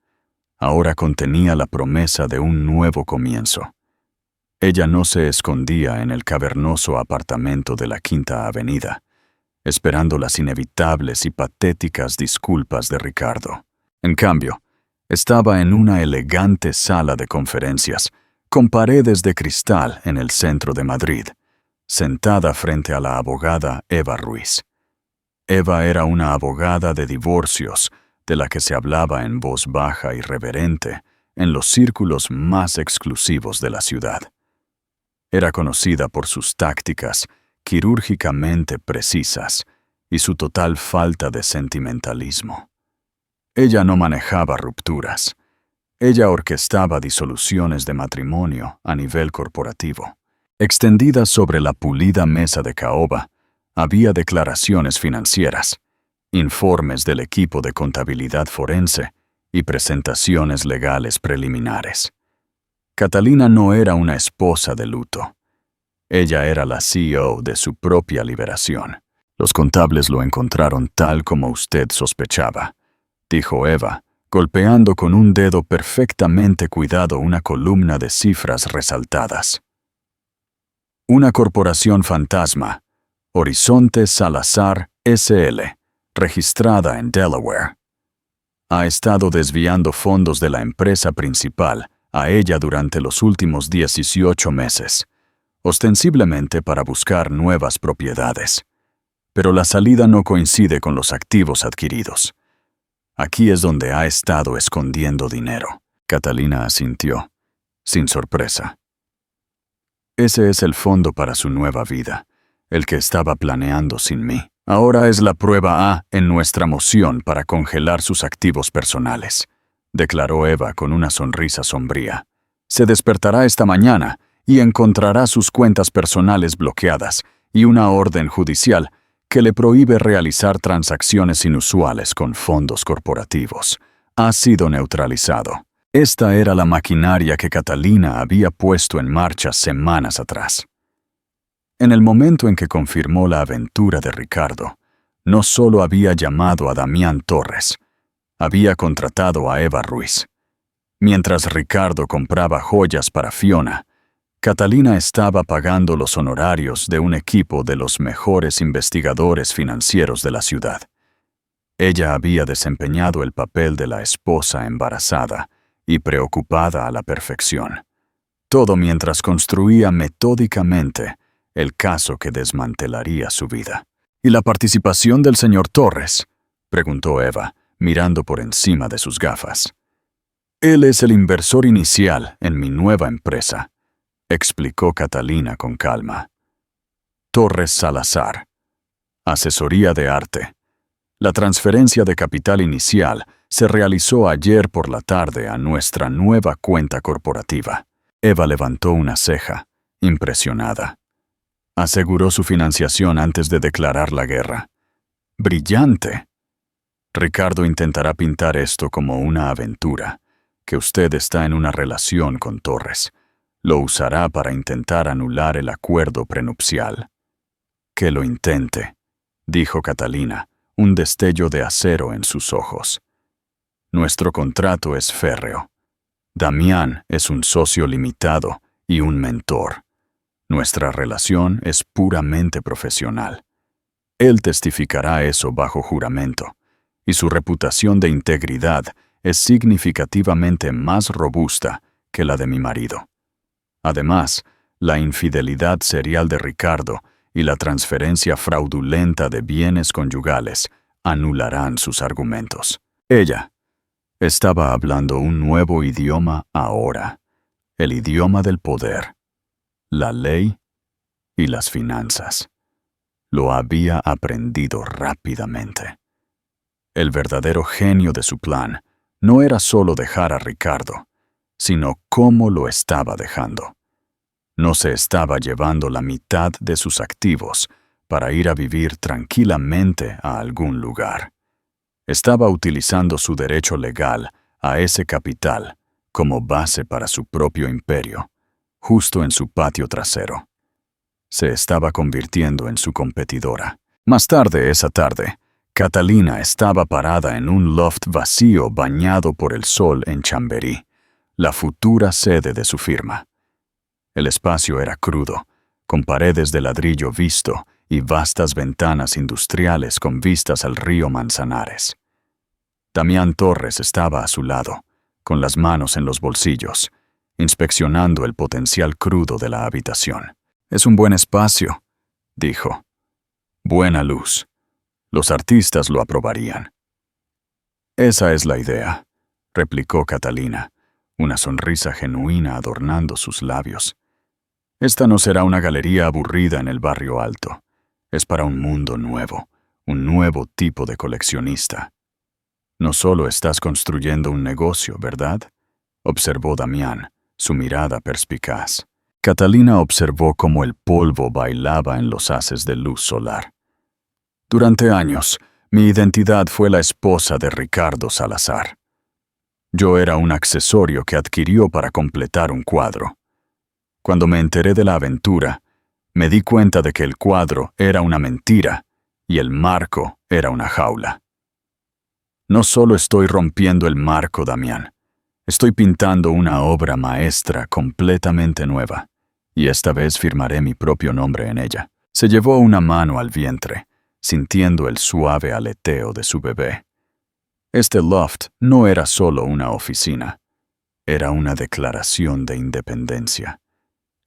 ahora contenía la promesa de un nuevo comienzo. Ella no se escondía en el cavernoso apartamento de la Quinta Avenida, esperando las inevitables y patéticas disculpas de Ricardo. En cambio, estaba en una elegante sala de conferencias, con paredes de cristal en el centro de Madrid, sentada frente a la abogada Eva Ruiz. Eva era una abogada de divorcios, de la que se hablaba en voz baja y reverente en los círculos más exclusivos de la ciudad. Era conocida por sus tácticas quirúrgicamente precisas y su total falta de sentimentalismo. Ella no manejaba rupturas. Ella orquestaba disoluciones de matrimonio a nivel corporativo. Extendidas sobre la pulida mesa de caoba, había declaraciones financieras, informes del equipo de contabilidad forense y presentaciones legales preliminares. Catalina no era una esposa de luto. Ella era la CEO de su propia liberación. Los contables lo encontraron tal como usted sospechaba, dijo Eva, golpeando con un dedo perfectamente cuidado una columna de cifras resaltadas. Una corporación fantasma, Horizonte Salazar S.L., registrada en Delaware. Ha estado desviando fondos de la empresa principal a ella durante los últimos 18 meses, ostensiblemente para buscar nuevas propiedades. Pero la salida no coincide con los activos adquiridos. Aquí es donde ha estado escondiendo dinero. Catalina asintió, sin sorpresa. Ese es el fondo para su nueva vida, el que estaba planeando sin mí. Ahora es la prueba A en nuestra moción para congelar sus activos personales, declaró Eva con una sonrisa sombría. Se despertará esta mañana y encontrará sus cuentas personales bloqueadas y una orden judicial que le prohíbe realizar transacciones inusuales con fondos corporativos. Ha sido neutralizado. Esta era la maquinaria que Catalina había puesto en marcha semanas atrás. En el momento en que confirmó la aventura de Ricardo, no solo había llamado a Damián Torres, había contratado a Eva Ruiz. Mientras Ricardo compraba joyas para Fiona, Catalina estaba pagando los honorarios de un equipo de los mejores investigadores financieros de la ciudad. Ella había desempeñado el papel de la esposa embarazada y preocupada a la perfección. Todo mientras construía metódicamente el caso que desmantelaría su vida. ¿Y la participación del señor Torres?, preguntó Eva, mirando por encima de sus gafas. Él es el inversor inicial en mi nueva empresa, explicó Catalina con calma. Torres Salazar. Asesoría de arte. La transferencia de capital inicial se realizó ayer por la tarde a nuestra nueva cuenta corporativa. Eva levantó una ceja, impresionada. Aseguró su financiación antes de declarar la guerra. ¡Brillante! Ricardo intentará pintar esto como una aventura, que usted está en una relación con Torres. Lo usará para intentar anular el acuerdo prenupcial. Que lo intente, dijo Catalina, un destello de acero en sus ojos. Nuestro contrato es férreo. Damián es un socio limitado y un mentor. Nuestra relación es puramente profesional. Él testificará eso bajo juramento, y su reputación de integridad es significativamente más robusta que la de mi marido. Además, la infidelidad serial de Ricardo y la transferencia fraudulenta de bienes conyugales anularán sus argumentos. Ella, Estaba hablando un nuevo idioma ahora, el idioma del poder, la ley y las finanzas. Lo había aprendido rápidamente. El verdadero genio de su plan no era solo dejar a Ricardo, sino cómo lo estaba dejando. No se estaba llevando la mitad de sus activos para ir a vivir tranquilamente a algún lugar. Estaba utilizando su derecho legal a ese capital como base para su propio imperio, justo en su patio trasero. Se estaba convirtiendo en su competidora. Más tarde esa tarde, Catalina estaba parada en un loft vacío bañado por el sol en Chamberí, la futura sede de su firma. El espacio era crudo, con paredes de ladrillo visto y vastas ventanas industriales con vistas al río Manzanares. Damián Torres estaba a su lado, con las manos en los bolsillos, inspeccionando el potencial crudo de la habitación. «Es un buen espacio», dijo. «Buena luz. Los artistas lo aprobarían». «Esa es la idea», replicó Catalina, una sonrisa genuina adornando sus labios. «Esta no será una galería aburrida en el barrio alto. Es para un mundo nuevo, un nuevo tipo de coleccionista». «No solo estás construyendo un negocio, ¿verdad?», observó Damián, su mirada perspicaz. Catalina observó cómo el polvo bailaba en los haces de luz solar. «Durante años, mi identidad fue la esposa de Ricardo Salazar. Yo era un accesorio que adquirió para completar un cuadro. Cuando me enteré de la aventura, me di cuenta de que el cuadro era una mentira y el marco era una jaula. No solo estoy rompiendo el marco, Damián. Estoy pintando una obra maestra completamente nueva, y esta vez firmaré mi propio nombre en ella». Se llevó una mano al vientre, sintiendo el suave aleteo de su bebé. Este loft no era solo una oficina, era una declaración de independencia.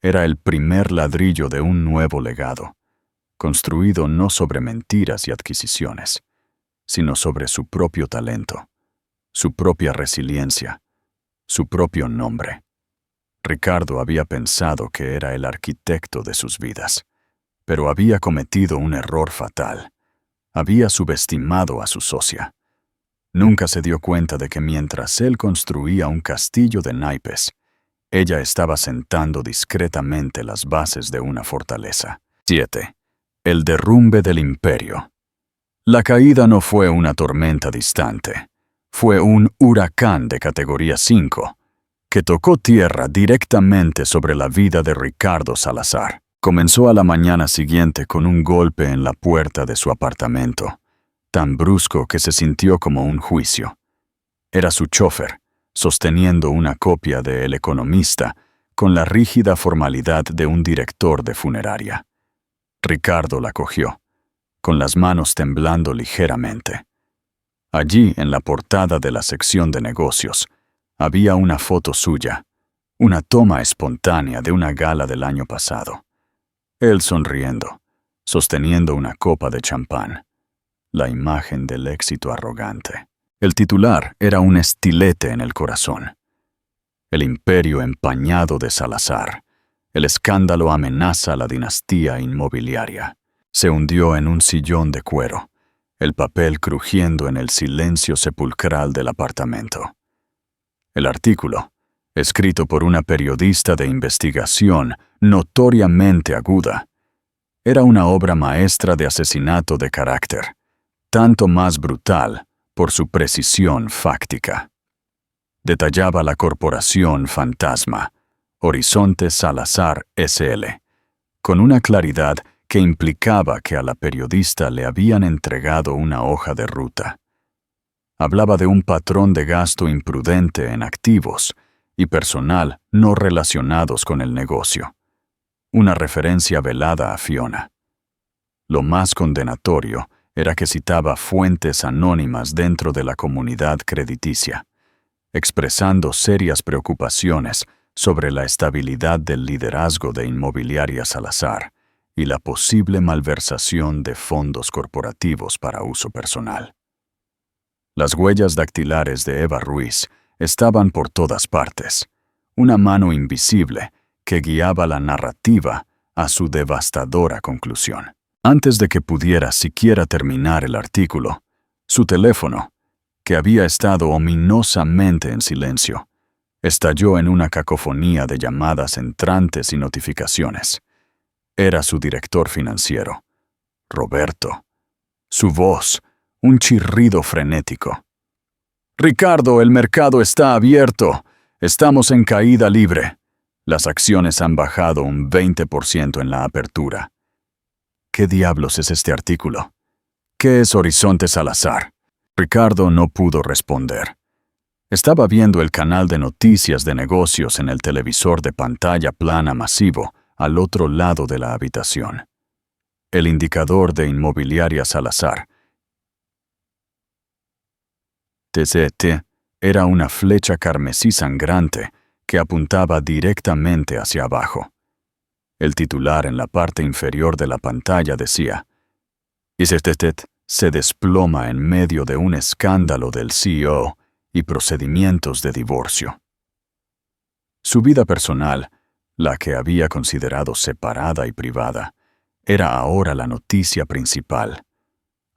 Era el primer ladrillo de un nuevo legado, construido no sobre mentiras y adquisiciones, sino sobre su propio talento, su propia resiliencia, su propio nombre. Ricardo había pensado que era el arquitecto de sus vidas, pero había cometido un error fatal. Había subestimado a su socia. Nunca se dio cuenta de que mientras él construía un castillo de naipes, ella estaba sentando discretamente las bases de una fortaleza. 7. El derrumbe del imperio. La caída no fue una tormenta distante, fue un huracán de categoría 5, que tocó tierra directamente sobre la vida de Ricardo Salazar. Comenzó a la mañana siguiente con un golpe en la puerta de su apartamento, tan brusco que se sintió como un juicio. Era su chofer, sosteniendo una copia de El Economista con la rígida formalidad de un director de funeraria. Ricardo la cogió, con las manos temblando ligeramente. Allí, en la portada de la sección de negocios, había una foto suya, una toma espontánea de una gala del año pasado. Él sonriendo, sosteniendo una copa de champán, la imagen del éxito arrogante. El titular era un estilete en el corazón. El imperio empañado de Salazar. El escándalo amenaza a la dinastía inmobiliaria. Se hundió en un sillón de cuero, el papel crujiendo en el silencio sepulcral del apartamento. El artículo, escrito por una periodista de investigación notoriamente aguda, era una obra maestra de asesinato de carácter, tanto más brutal por su precisión fáctica. Detallaba la corporación fantasma, Horizonte Salazar S.L., con una claridad que implicaba que a la periodista le habían entregado una hoja de ruta. Hablaba de un patrón de gasto imprudente en activos y personal no relacionados con el negocio. Una referencia velada a Fiona. Lo más condenatorio era que citaba fuentes anónimas dentro de la comunidad crediticia, expresando serias preocupaciones sobre la estabilidad del liderazgo de Inmobiliaria Salazar y la posible malversación de fondos corporativos para uso personal. Las huellas dactilares de Eva Ruiz estaban por todas partes. Una mano invisible que guiaba la narrativa a su devastadora conclusión. Antes de que pudiera siquiera terminar el artículo, su teléfono, que había estado ominosamente en silencio, estalló en una cacofonía de llamadas entrantes y notificaciones. Era su director financiero, Roberto. Su voz, un chirrido frenético. «Ricardo, el mercado está abierto. Estamos en caída libre. Las acciones han bajado un 20% en la apertura». ¿Qué diablos es este artículo? ¿Qué es Horizonte Salazar? Ricardo no pudo responder. Estaba viendo el canal de noticias de negocios en el televisor de pantalla plana masivo al otro lado de la habitación. El indicador de Inmobiliaria Salazar. TCT era una flecha carmesí sangrante que apuntaba directamente hacia abajo. El titular en la parte inferior de la pantalla decía: ICTT se desploma en medio de un escándalo del CEO y procedimientos de divorcio. Su vida personal, la que había considerado separada y privada, era ahora la noticia principal,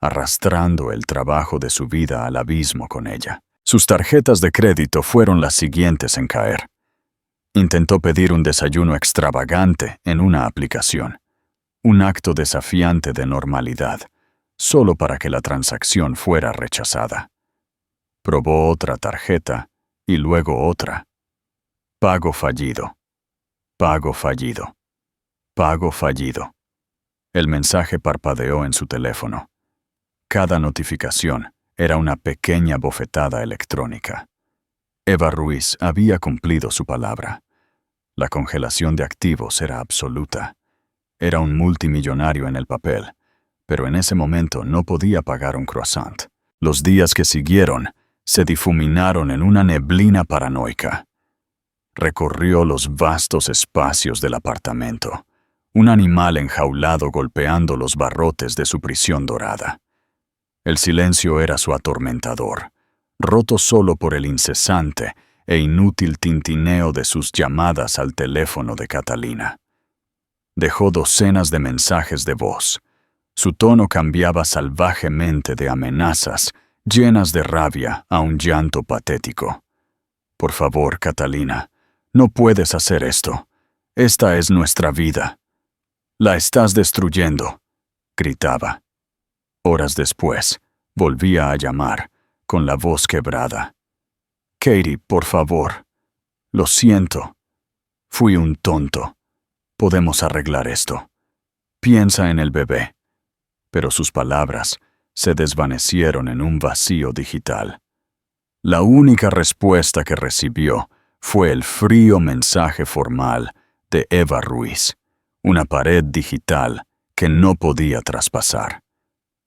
arrastrando el trabajo de su vida al abismo con ella. Sus tarjetas de crédito fueron las siguientes en caer. Intentó pedir un desayuno extravagante en una aplicación, un acto desafiante de normalidad, solo para que la transacción fuera rechazada. Probó otra tarjeta y luego otra. Pago fallido. Pago fallido. Pago fallido. El mensaje parpadeó en su teléfono. Cada notificación era una pequeña bofetada electrónica. Eva Ruiz había cumplido su palabra. La congelación de activos era absoluta. Era un multimillonario en el papel, pero en ese momento no podía pagar un croissant. Los días que siguieron se difuminaron en una neblina paranoica. Recorrió los vastos espacios del apartamento, un animal enjaulado golpeando los barrotes de su prisión dorada. El silencio era su atormentador, roto solo por el incesante e inútil tintineo de sus llamadas al teléfono de Catalina. Dejó docenas de mensajes de voz. Su tono cambiaba salvajemente de amenazas, llenas de rabia, a un llanto patético. «Por favor, Catalina, no puedes hacer esto. Esta es nuestra vida. La estás destruyendo», gritaba. Horas después, volvía a llamar, con la voz quebrada. «Katie, por favor. Lo siento. Fui un tonto. Podemos arreglar esto. Piensa en el bebé». Pero sus palabras se desvanecieron en un vacío digital. La única respuesta que recibió fue el frío mensaje formal de Eva Ruiz, una pared digital que no podía traspasar.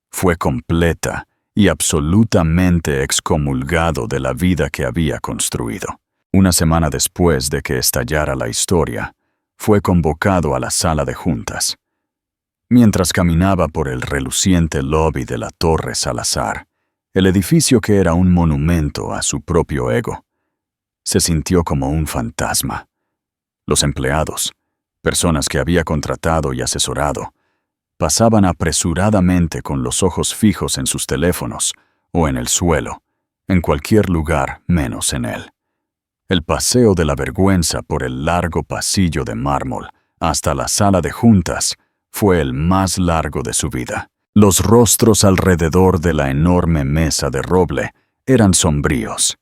Fue completa y absolutamente excomulgado de la vida que había construido. Una semana después de que estallara la historia, fue convocado a la sala de juntas. Mientras caminaba por el reluciente lobby de la Torre Salazar, el edificio que era un monumento a su propio ego, se sintió como un fantasma. Los empleados, personas que había contratado y asesorado, pasaban apresuradamente con los ojos fijos en sus teléfonos o en el suelo, en cualquier lugar menos en él. El paseo de la vergüenza por el largo pasillo de mármol hasta la sala de juntas fue el más largo de su vida. Los rostros alrededor de la enorme mesa de roble eran sombríos.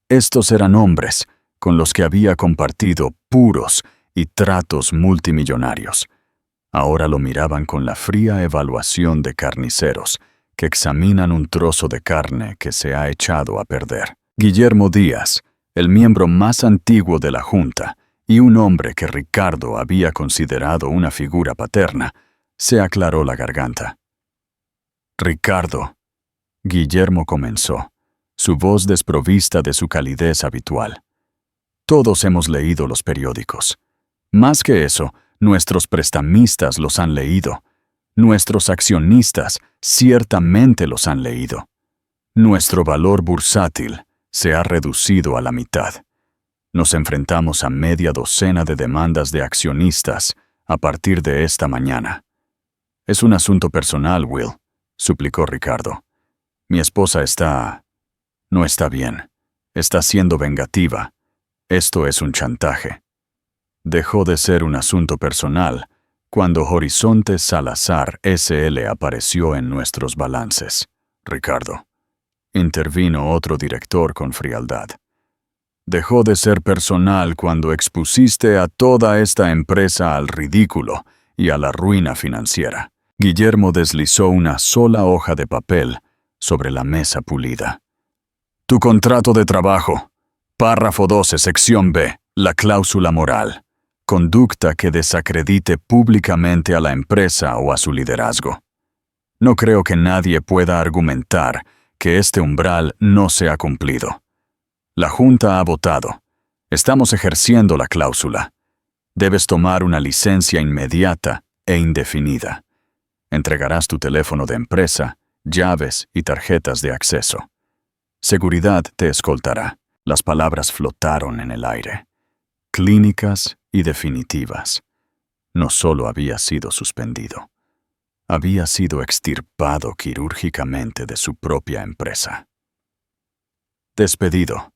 Estos eran hombres con los que había compartido puros y tratos multimillonarios. Ahora lo miraban con la fría evaluación de carniceros que examinan un trozo de carne que se ha echado a perder. Guillermo Díaz, el miembro más antiguo de la Junta y un hombre que Ricardo había considerado una figura paterna, se aclaró la garganta. «Ricardo», Guillermo comenzó, su voz desprovista de su calidez habitual. «Todos hemos leído los periódicos. Más que eso, nuestros prestamistas los han leído. Nuestros accionistas ciertamente los han leído. Nuestro valor bursátil se ha reducido a la mitad. Nos enfrentamos a media docena de demandas de accionistas a partir de esta mañana. Es un asunto personal, Will, suplicó Ricardo. Mi esposa no está bien. Está siendo vengativa. Esto es un chantaje. Dejó de ser un asunto personal cuando Horizonte Salazar S.L. apareció en nuestros balances, Ricardo. Intervino otro director con frialdad. Dejó de ser personal cuando expusiste a toda esta empresa al ridículo y a la ruina financiera. Guillermo deslizó una sola hoja de papel sobre la mesa pulida. Tu contrato de trabajo. Párrafo 12, sección B. La cláusula moral. Conducta que desacredite públicamente a la empresa o a su liderazgo. No creo que nadie pueda argumentar que este umbral no se ha cumplido. La Junta ha votado. Estamos ejerciendo la cláusula. Debes tomar una licencia inmediata e indefinida. Entregarás tu teléfono de empresa, llaves y tarjetas de acceso. Seguridad te escoltará. Las palabras flotaron en el aire. Clínicas y definitivas. No solo había sido suspendido, había sido extirpado quirúrgicamente de su propia empresa. Despedido.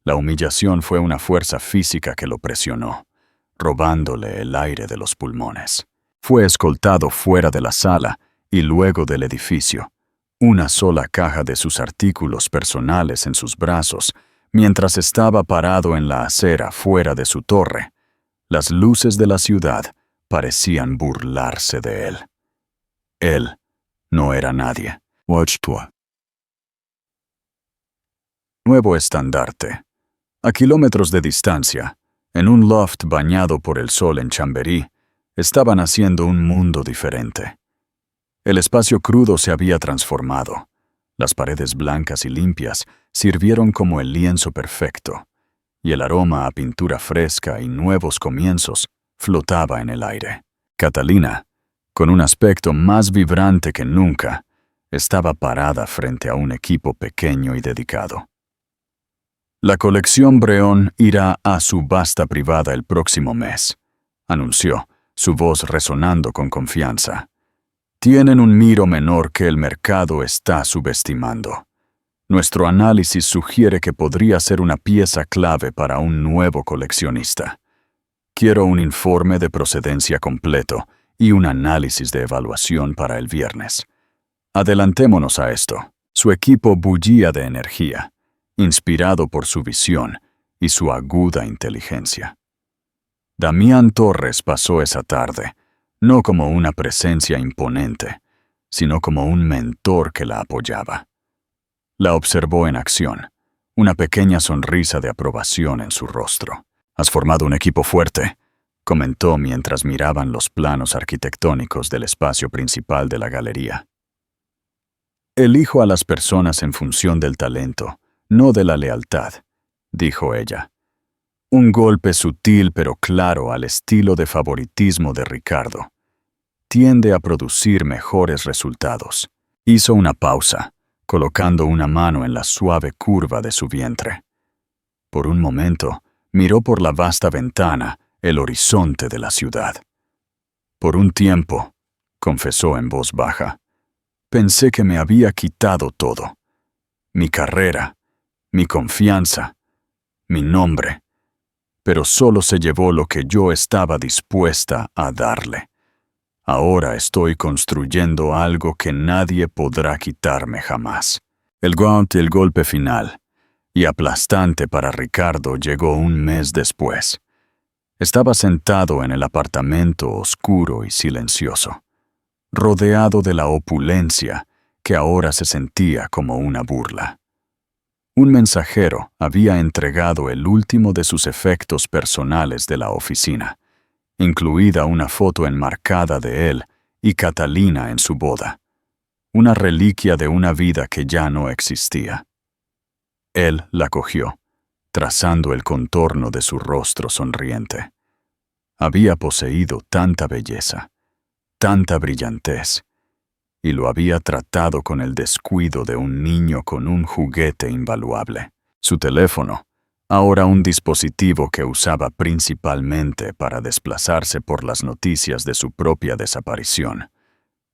La humillación fue una fuerza física que lo presionó, robándole el aire de los pulmones. Fue escoltado fuera de la sala y luego del edificio, una sola caja de sus artículos personales en sus brazos, mientras estaba parado en la acera fuera de su torre. Las luces de la ciudad parecían burlarse de él. Él no era nadie. Watch-toi. Nuevo estandarte. A kilómetros de distancia, en un loft bañado por el sol en Chamberí, estaban haciendo un mundo diferente. El espacio crudo se había transformado. Las paredes blancas y limpias sirvieron como el lienzo perfecto, y el aroma a pintura fresca y nuevos comienzos flotaba en el aire. Catalina, con un aspecto más vibrante que nunca, estaba parada frente a un equipo pequeño y dedicado. La colección Breón irá a subasta privada el próximo mes, anunció, su voz resonando con confianza. Tienen un miro menor que el mercado está subestimando. Nuestro análisis sugiere que podría ser una pieza clave para un nuevo coleccionista. Quiero un informe de procedencia completo y un análisis de evaluación para el viernes. Adelantémonos a esto. Su equipo bullía de energía, inspirado por su visión y su aguda inteligencia. Damián Torres pasó esa tarde, no como una presencia imponente, sino como un mentor que la apoyaba. La observó en acción, una pequeña sonrisa de aprobación en su rostro. «Has formado un equipo fuerte», comentó mientras miraban los planos arquitectónicos del espacio principal de la galería. «Elijo a las personas en función del talento, no de la lealtad», dijo ella. Un golpe sutil pero claro al estilo de favoritismo de Ricardo. Tiende a producir mejores resultados. Hizo una pausa, colocando una mano en la suave curva de su vientre. Por un momento, miró por la vasta ventana el horizonte de la ciudad. Por un tiempo, confesó en voz baja, pensé que me había quitado todo. Mi carrera, mi confianza, mi nombre. Pero solo se llevó lo que yo estaba dispuesta a darle. Ahora estoy construyendo algo que nadie podrá quitarme jamás. El golpe final, y aplastante para Ricardo, llegó un mes después. Estaba sentado en el apartamento oscuro y silencioso, rodeado de la opulencia que ahora se sentía como una burla. Un mensajero había entregado el último de sus efectos personales de la oficina, incluida una foto enmarcada de él y Catalina en su boda, una reliquia de una vida que ya no existía. Él la cogió, trazando el contorno de su rostro sonriente. Había poseído tanta belleza, tanta brillantez, y lo había tratado con el descuido de un niño con un juguete invaluable. Su teléfono, ahora un dispositivo que usaba principalmente para desplazarse por las noticias de su propia desaparición,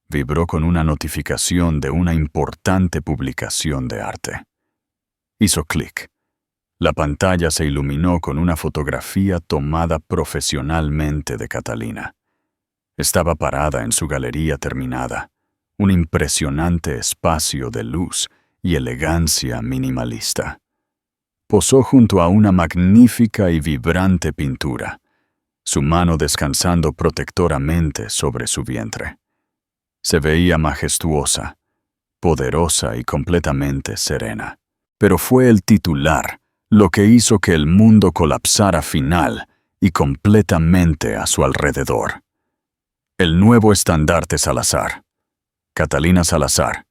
vibró con una notificación de una importante publicación de arte. Hizo clic. La pantalla se iluminó con una fotografía tomada profesionalmente de Catalina. Estaba parada en su galería terminada, un impresionante espacio de luz y elegancia minimalista. Posó junto a una magnífica y vibrante pintura, su mano descansando protectoramente sobre su vientre. Se veía majestuosa, poderosa y completamente serena. Pero fue el titular lo que hizo que el mundo colapsara final y completamente a su alrededor. El nuevo estandarte Salazar, Catalina Salazar,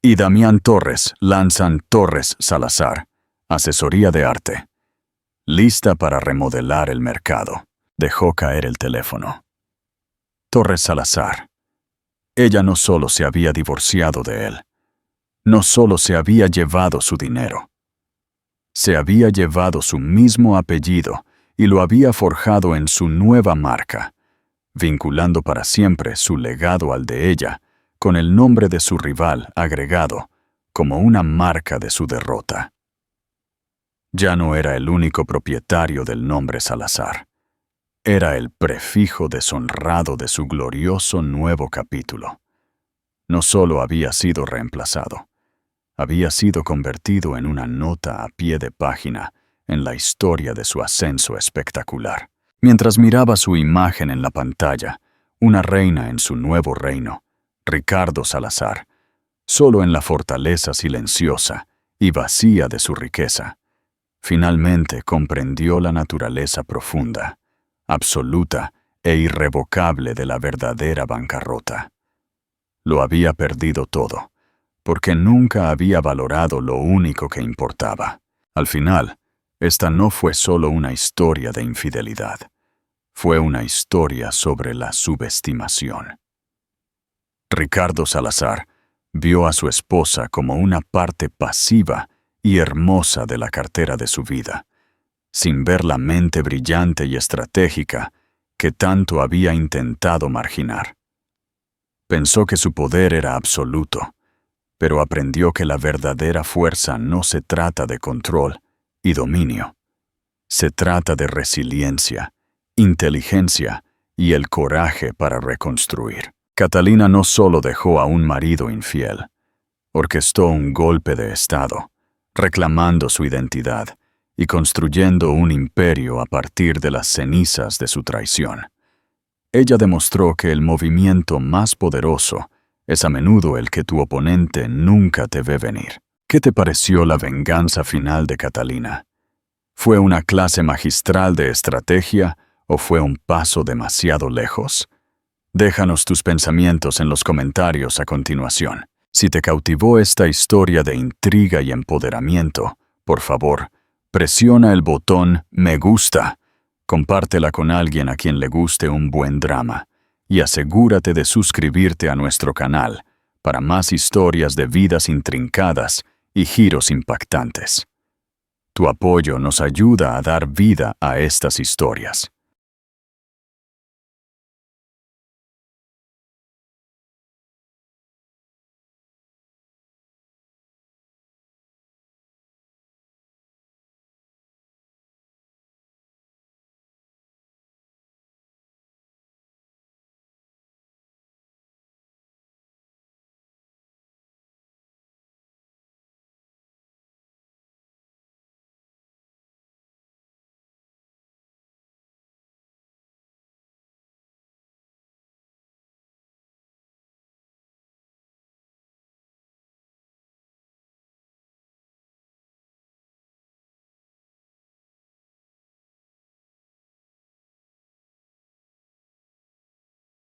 y Damián Torres lanzan Torres Salazar, asesoría de arte. Lista para remodelar el mercado. Dejó caer el teléfono. Torres Salazar. Ella no solo se había divorciado de él, no solo se había llevado su dinero, se había llevado su mismo apellido y lo había forjado en su nueva marca, vinculando para siempre su legado al de ella, con el nombre de su rival agregado como una marca de su derrota. Ya no era el único propietario del nombre Salazar. Era el prefijo deshonrado de su glorioso nuevo capítulo. No solo había sido reemplazado, había sido convertido en una nota a pie de página en la historia de su ascenso espectacular. Mientras miraba su imagen en la pantalla, una reina en su nuevo reino, Ricardo Salazar, solo en la fortaleza silenciosa y vacía de su riqueza, finalmente comprendió la naturaleza profunda, absoluta e irrevocable de la verdadera bancarrota. Lo había perdido todo, porque nunca había valorado lo único que importaba. Al final, esta no fue solo una historia de infidelidad, fue una historia sobre la subestimación. Ricardo Salazar vio a su esposa como una parte pasiva y hermosa de la cartera de su vida, sin ver la mente brillante y estratégica que tanto había intentado marginar. Pensó que su poder era absoluto, pero aprendió que la verdadera fuerza no se trata de control y dominio. Se trata de resiliencia, inteligencia y el coraje para reconstruir. Catalina no solo dejó a un marido infiel, orquestó un golpe de Estado, reclamando su identidad y construyendo un imperio a partir de las cenizas de su traición. Ella demostró que el movimiento más poderoso es a menudo el que tu oponente nunca te ve venir. ¿Qué te pareció la venganza final de Catalina? ¿Fue una clase magistral de estrategia o fue un paso demasiado lejos? Déjanos tus pensamientos en los comentarios a continuación. Si te cautivó esta historia de intriga y empoderamiento, por favor, presiona el botón Me gusta, compártela con alguien a quien le guste un buen drama y asegúrate de suscribirte a nuestro canal para más historias de vidas intrincadas y giros impactantes. Tu apoyo nos ayuda a dar vida a estas historias.